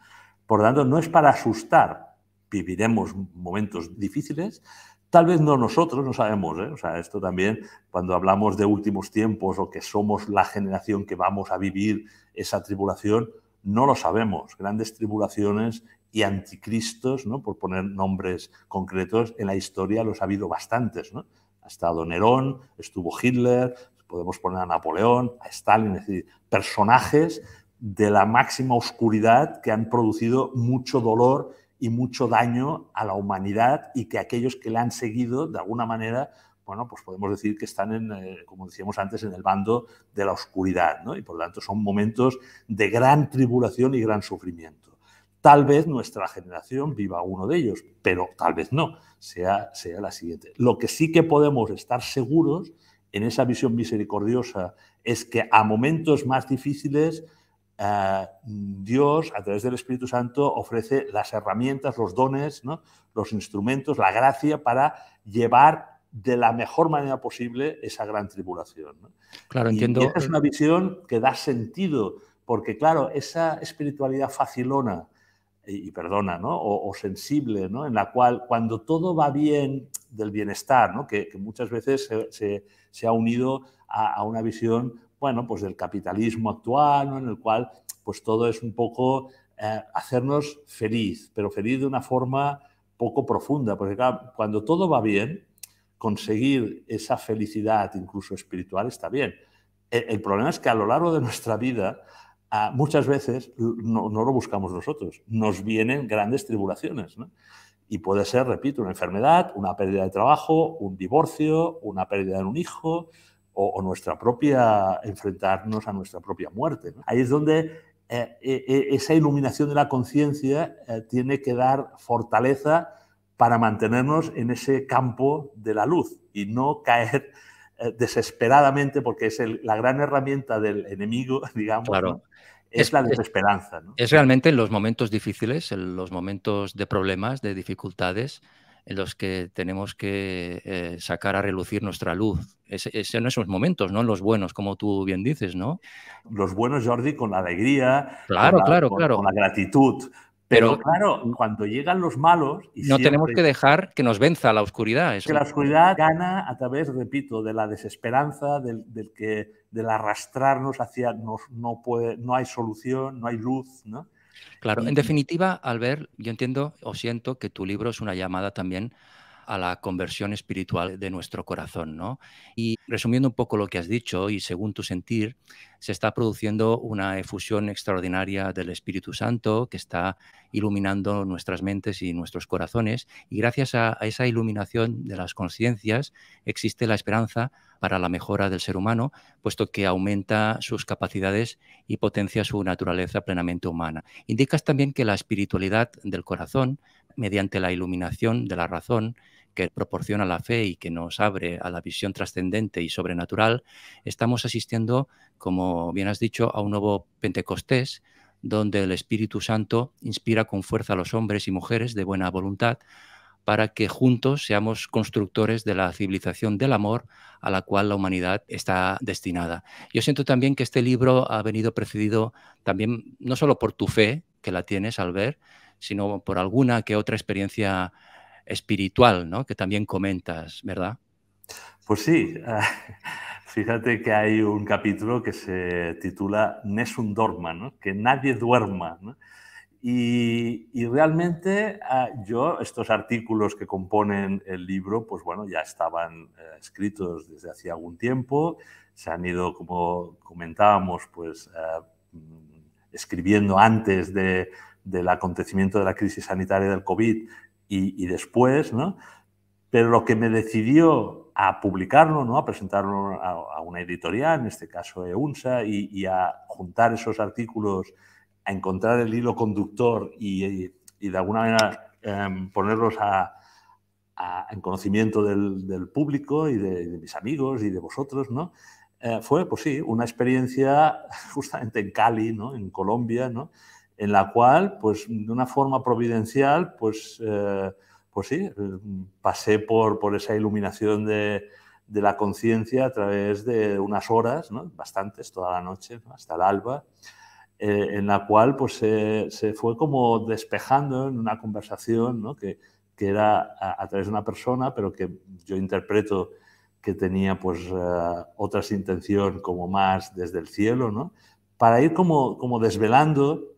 Por lo tanto, no es para asustar, viviremos momentos difíciles, tal vez no nosotros, no sabemos, ¿eh? O sea, esto también, cuando hablamos de últimos tiempos o que somos la generación que vamos a vivir esa tribulación, no lo sabemos. Grandes tribulaciones y anticristos, ¿no? Por poner nombres concretos, en la historia los ha habido bastantes, ¿no? Ha estado Nerón, estuvo Hitler, podemos poner a Napoleón, a Stalin, es decir, personajes de la máxima oscuridad que han producido mucho dolor y mucho daño a la humanidad y que aquellos que le han seguido, de alguna manera, bueno, pues podemos decir que están, como decíamos antes, en el bando de la oscuridad, ¿no? Y por lo tanto son momentos de gran tribulación y gran sufrimiento. Tal vez nuestra generación viva uno de ellos, pero tal vez no, sea la siguiente. Lo que sí que podemos estar seguros en esa visión misericordiosa es que a momentos más difíciles Dios, a través del Espíritu Santo, ofrece las herramientas, los dones, ¿no? Los instrumentos, la gracia para llevar de la mejor manera posible esa gran tribulación, ¿no? Claro, Y entiendo. esa es una visión que da sentido, porque claro, esa espiritualidad facilona, y perdona, ¿no? O sensible, ¿no? En la cual cuando todo va bien del bienestar, ¿no? Que muchas veces se ha unido a una visión, bueno, pues del capitalismo actual, ¿no? En el cual pues todo es un poco hacernos feliz, pero feliz de una forma poco profunda, porque claro, cuando todo va bien, conseguir esa felicidad incluso espiritual está bien. El problema es que a lo largo de nuestra vida muchas veces no lo buscamos nosotros, nos vienen grandes tribulaciones, ¿no? Y puede ser, repito, una enfermedad, una pérdida de trabajo, un divorcio, una pérdida de un hijo o nuestra propia, enfrentarnos a nuestra propia muerte, ¿no? Ahí es donde esa iluminación de la conciencia tiene que dar fortaleza para mantenernos en ese campo de la luz y no caer desesperadamente, porque es la gran herramienta del enemigo, digamos, Claro, ¿no? Es la es desesperanza, ¿no? es realmente en los momentos difíciles, en los momentos de problemas, de dificultades, en los que tenemos que, sacar a relucir nuestra luz. Es en esos momentos, no en los buenos, como tú bien dices, ¿no? Los buenos, Jordi, con la alegría, Claro, claro, con claro. la gratitud. Pero Pero claro, cuando llegan los malos, y no tenemos siempre que dejar que nos venza la oscuridad. que la oscuridad gana a través, repito, de la desesperanza, del arrastrarnos hacia no hay solución, no hay luz, ¿no? Claro, en Y definitiva, Albert, yo entiendo o siento que tu libro es una llamada también a la conversión espiritual de nuestro corazón, ¿no? Y resumiendo un poco lo que has dicho y según tu sentir, se está produciendo una efusión extraordinaria del Espíritu Santo que está iluminando nuestras mentes y nuestros corazones y gracias a esa iluminación de las conciencias existe la esperanza para la mejora del ser humano, puesto que aumenta sus capacidades y potencia su naturaleza plenamente humana. Indicas también que la espiritualidad del corazón, mediante la iluminación de la razón, que proporciona la fe y que nos abre a la visión trascendente y sobrenatural, estamos asistiendo, como bien has dicho, a un nuevo Pentecostés, donde el Espíritu Santo inspira con fuerza a los hombres y mujeres de buena voluntad para que juntos seamos constructores de la civilización del amor a la cual la humanidad está destinada. Yo siento también que este libro ha venido precedido también no solo por tu fe, que la tienes al ver, sino por alguna que otra experiencia espiritual, ¿no? Que también comentas, ¿verdad? pues sí, fíjate que hay un capítulo que se titula Nessun dorma, ¿no? Que nadie duerma, ¿no? Y realmente yo, estos artículos que componen el libro, pues bueno, ya estaban escritos desde hacía algún tiempo, se han ido, como comentábamos, pues escribiendo antes del acontecimiento de la crisis sanitaria del COVID y después, ¿no? Pero lo que me decidió a publicarlo, ¿no? A presentarlo a una editorial, en este caso EUNSA, y a juntar esos artículos, a encontrar el hilo conductor y de alguna manera ponerlos en conocimiento del público y de mis amigos y de vosotros, ¿no? Fue, pues sí, una experiencia justamente en Cali, ¿no? En Colombia, ¿no? En la cual, pues de una forma providencial, pues sí, pasé por esa iluminación de la conciencia a través de unas horas, ¿no? Bastantes, toda la noche, ¿no? Hasta el alba, en la cual pues se fue como despejando en una conversación, ¿no? que era a través de una persona, pero que yo interpreto que tenía pues otra intención como más desde el cielo, ¿no? Para ir como desvelando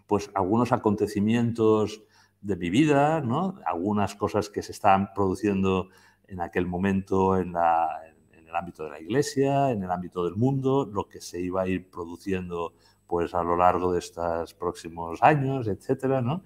pues algunos acontecimientos de mi vida, ¿no? Algunas cosas que se estaban produciendo en aquel momento en el ámbito de la iglesia, en el ámbito del mundo, lo que se iba a ir produciendo pues a lo largo de estos próximos años, etcétera, ¿no?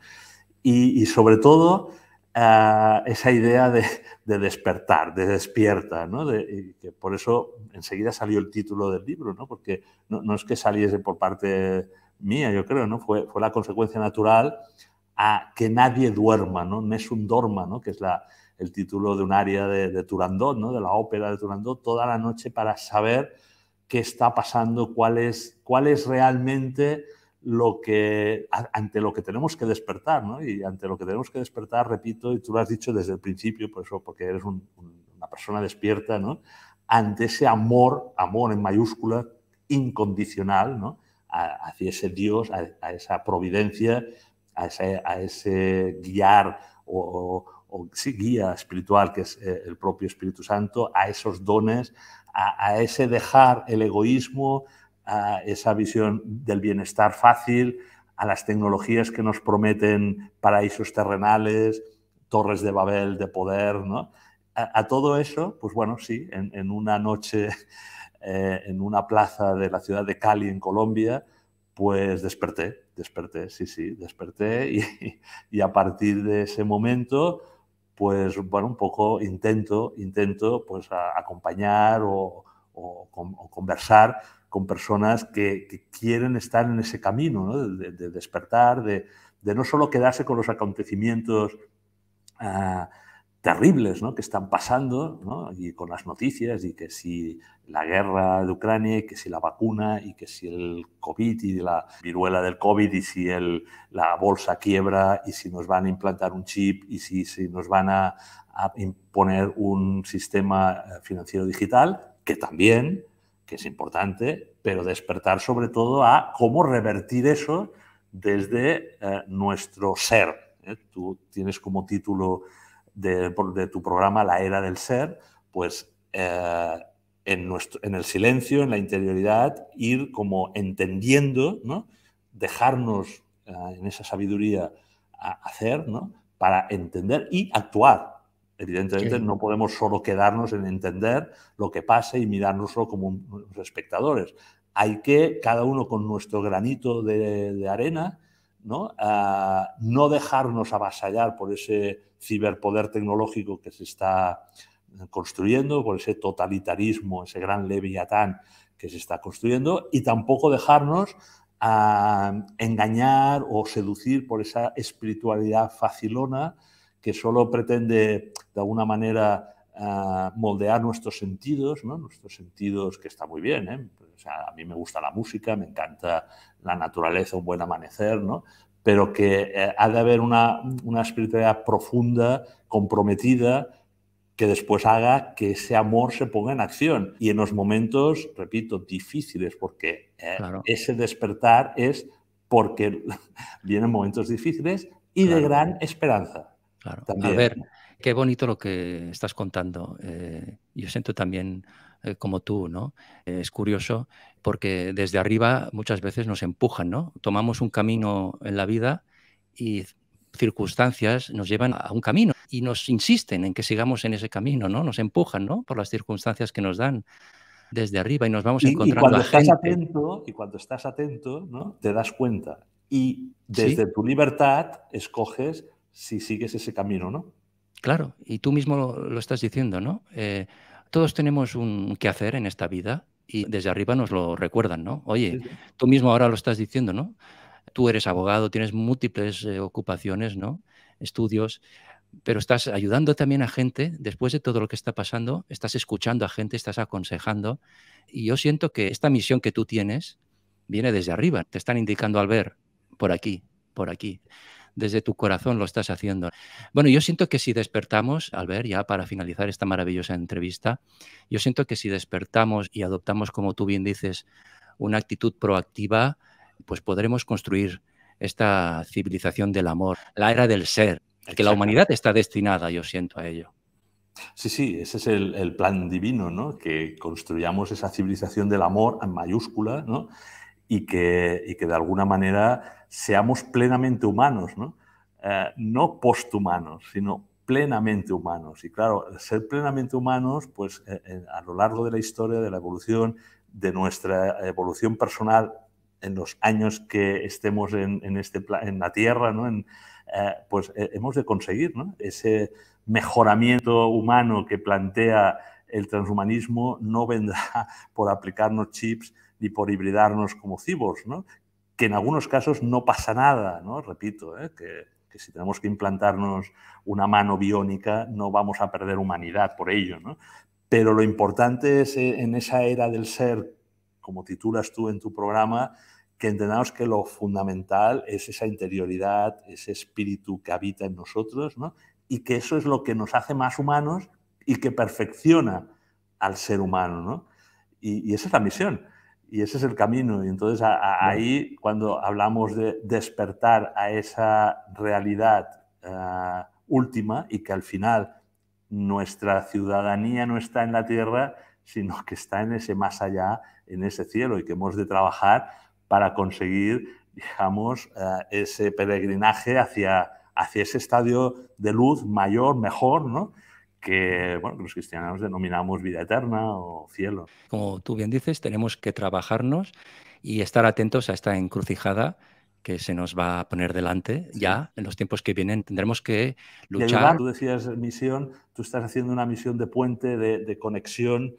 Y sobre todo esa idea de despertar, de despierta, ¿no? Y que por eso enseguida salió el título del libro, ¿no? Porque no es que saliese por parte mía, yo creo, ¿no? Fue la consecuencia natural a que nadie duerma, ¿no? Nessun dorma, ¿no? Que es el título de un aria de Turandot, ¿no? De la ópera de Turandot, toda la noche para saber qué está pasando, cuál es realmente ante lo que tenemos que despertar, ¿no? Y ante lo que tenemos que despertar, repito, y tú lo has dicho desde el principio, por eso, porque eres una persona despierta, ¿no? Ante ese amor en mayúscula, incondicional, ¿no? Hacia ese Dios, a esa providencia, a ese guiar sí, guía espiritual que es el propio Espíritu Santo, a esos dones, a ese dejar el egoísmo, a esa visión del bienestar fácil, a las tecnologías que nos prometen paraísos terrenales, torres de Babel de poder, ¿no? A todo eso, pues bueno, sí, en una noche en una plaza de la ciudad de Cali, en Colombia, pues desperté, sí, desperté y a partir de ese momento, pues bueno, un poco intento pues acompañar o conversar con personas que quieren estar en ese camino, ¿no? de despertar, de no solo quedarse con los acontecimientos terribles, ¿no? Que están pasando, ¿no? Y con las noticias, y que si la guerra de Ucrania, y que si la vacuna, y que si el COVID y la viruela del COVID, y si la bolsa quiebra, y si nos van a implantar un chip, y si nos van a imponer un sistema financiero digital, que también, que es importante, pero despertar sobre todo a cómo revertir eso desde nuestro ser. Tú tienes como título de tu programa La Era del Ser, pues en el silencio, en la interioridad, ir como entendiendo, ¿no? Dejarnos en esa sabiduría hacer, ¿no? Para entender y actuar. Evidentemente no podemos solo quedarnos en entender lo que pasa y mirárnoslo como unos espectadores. Hay que, cada uno con nuestro granito de arena, ¿no? No dejarnos avasallar por ese ciberpoder tecnológico que se está construyendo, por ese totalitarismo, ese gran leviatán que se está construyendo, y tampoco dejarnos engañar o seducir por esa espiritualidad facilona que solo pretende de alguna manera moldear nuestros sentidos, ¿no? Nuestros sentidos, que está muy bien, ¿eh? O sea, a mí me gusta la música, me encanta la naturaleza, un buen amanecer, ¿no? Pero que ha de haber una espiritualidad profunda, comprometida, que después haga que ese amor se ponga en acción. Y en los momentos, repito, difíciles, porque claro, ese despertar es porque vienen momentos difíciles y claro, de gran esperanza. Claro. También. A ver, qué bonito lo que estás contando. Yo siento también como tú, ¿no? Es curioso porque desde arriba muchas veces nos empujan, ¿no? Tomamos un camino en la vida y circunstancias nos llevan a un camino y nos insisten en que sigamos en ese camino, ¿no? Nos empujan, ¿no? Por las circunstancias que nos dan desde arriba y nos vamos encontrando a gente. Y cuando estás atento, ¿no? Te das cuenta y desde ¿sí? Tu libertad escoges si sigues ese camino, ¿no? Claro, y tú mismo lo estás diciendo, ¿no? Todos tenemos un quehacer en esta vida y desde arriba nos lo recuerdan, ¿no? Oye, sí. Tú mismo ahora lo estás diciendo, ¿no? Tú eres abogado, tienes múltiples ocupaciones, ¿no? Estudios. pero estás ayudando también a gente, después de todo lo que está pasando, estás escuchando a gente, estás aconsejando, y yo siento que esta misión que tú tienes viene desde arriba. Te están indicando, al ver, por aquí, por aquí. Desde tu corazón lo estás haciendo. Bueno, yo siento que si despertamos, al ver, ya para finalizar esta maravillosa entrevista, yo siento que si despertamos y adoptamos, como tú bien dices, una actitud proactiva, pues podremos construir esta civilización del amor, la era del ser, que la humanidad Exactamente. está destinada, yo siento, a ello. Sí, sí, ese es el plan divino, ¿no? Que construyamos esa civilización del amor en mayúscula, ¿no? Y que de alguna manera seamos plenamente humanos, ¿no? No posthumanos, sino plenamente humanos. Y claro, ser plenamente humanos, pues a lo largo de la historia, de la evolución, de nuestra evolución personal en los años que estemos en la Tierra, ¿no? Pues hemos de conseguir, ¿no? Ese mejoramiento humano que plantea el transhumanismo no vendrá por aplicarnos chips ni por hibridarnos como cyborgs, ¿no? Que en algunos casos no pasa nada, ¿no? Repito, que si tenemos que implantarnos una mano biónica no vamos a perder humanidad por ello, ¿no? Pero lo importante es en esa era del ser, como titulas tú en tu programa, que entendamos que lo fundamental es esa interioridad, ese espíritu que habita en nosotros, ¿no? Y que eso es lo que nos hace más humanos y que perfecciona al ser humano, ¿no? Y esa es la misión. Y ese es el camino. Y entonces ahí, cuando hablamos de despertar a esa realidad última y que al final nuestra ciudadanía no está en la tierra, sino que está en ese más allá, en ese cielo, y que hemos de trabajar para conseguir, digamos, ese peregrinaje hacia ese estadio de luz mayor, mejor, ¿no? Que bueno, los cristianos denominamos vida eterna o cielo. Como tú bien dices, tenemos que trabajarnos y estar atentos a esta encrucijada que se nos va a poner delante Sí. ya en los tiempos que vienen. Tendremos que Y ayudar, luchar. tú decías misión, tú estás haciendo una misión de puente, de conexión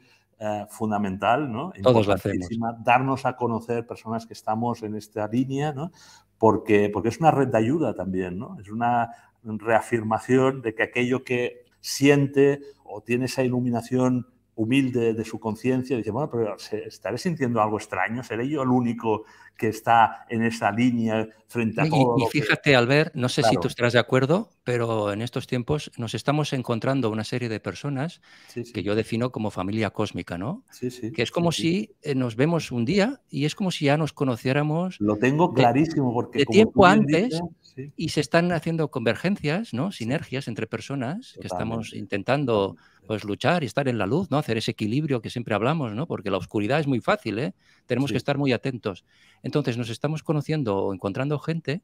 fundamental, ¿no? Todos lo hacemos. Importantísima, darnos a conocer personas que estamos en esta línea, ¿no? Porque es una red de ayuda también, ¿no? Es una reafirmación de que aquello que siente o tiene esa iluminación humilde de su conciencia, dice, bueno, pero estaré sintiendo algo extraño, seré yo el único que está en esa línea frente a todo Y lo que... fíjate, Albert, no sé si tú Claro, estarás de acuerdo, pero en estos tiempos nos estamos encontrando una serie de personas sí, que sí, yo defino como familia cósmica, ¿no? sí, sí, Que es sí, como sí. si nos vemos un día y es como si ya nos conociéramos Lo tengo de, clarísimo porque, de como tú tiempo bien dices, antes sí, y se están haciendo convergencias, ¿no? sí, Sinergias entre personas que estamos totalmente, intentando totalmente. pues luchar y estar en la luz, ¿no? Hacer ese equilibrio que siempre hablamos, ¿no? Porque la oscuridad es muy fácil, ¿eh? Tenemos que Sí, estar muy atentos. Entonces nos estamos conociendo o encontrando gente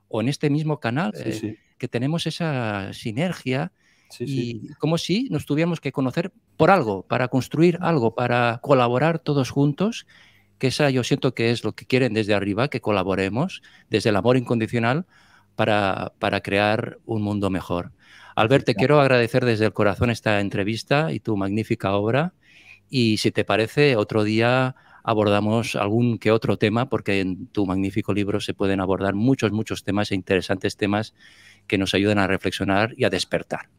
o en este mismo canal, sí, sí, que tenemos esa sinergia sí, sí, y como si nos tuviéramos que conocer por algo, para construir algo, para colaborar todos juntos, que esa yo siento que es lo que quieren desde arriba, que colaboremos desde el amor incondicional para crear un mundo mejor. Albert, te quiero efectivamente. agradecer desde el corazón esta entrevista y tu magnífica obra. Y si te parece, otro día abordamos algún que otro tema, porque en tu magnífico libro se pueden abordar muchos, muchos temas e interesantes temas que nos ayudan a reflexionar y a despertar.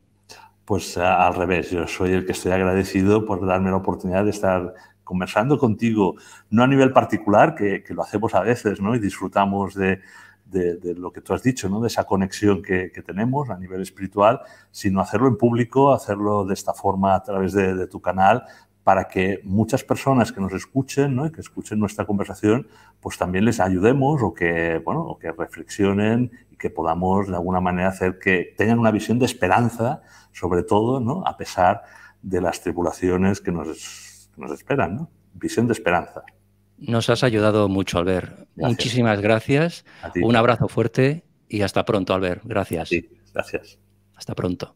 Pues al revés, yo soy el que estoy agradecido por darme la oportunidad de estar conversando contigo, no a nivel particular, que lo hacemos a veces, ¿no? Y disfrutamos de lo que tú has dicho, ¿no? De esa conexión que tenemos a nivel espiritual, sino hacerlo en público, hacerlo de esta forma a través de tu canal, para que muchas personas que nos escuchen, ¿no? Y que escuchen nuestra conversación, pues también les ayudemos o que, bueno, o que reflexionen y que podamos de alguna manera hacer que tengan una visión de esperanza, sobre todo, ¿no? A pesar de las tribulaciones que nos esperan, ¿no? Visión de esperanza. Nos has ayudado mucho, Albert. Gracias. Muchísimas gracias. A ti, Un Pablo. abrazo fuerte y hasta pronto, Albert. A ti. Gracias. Gracias. Hasta pronto.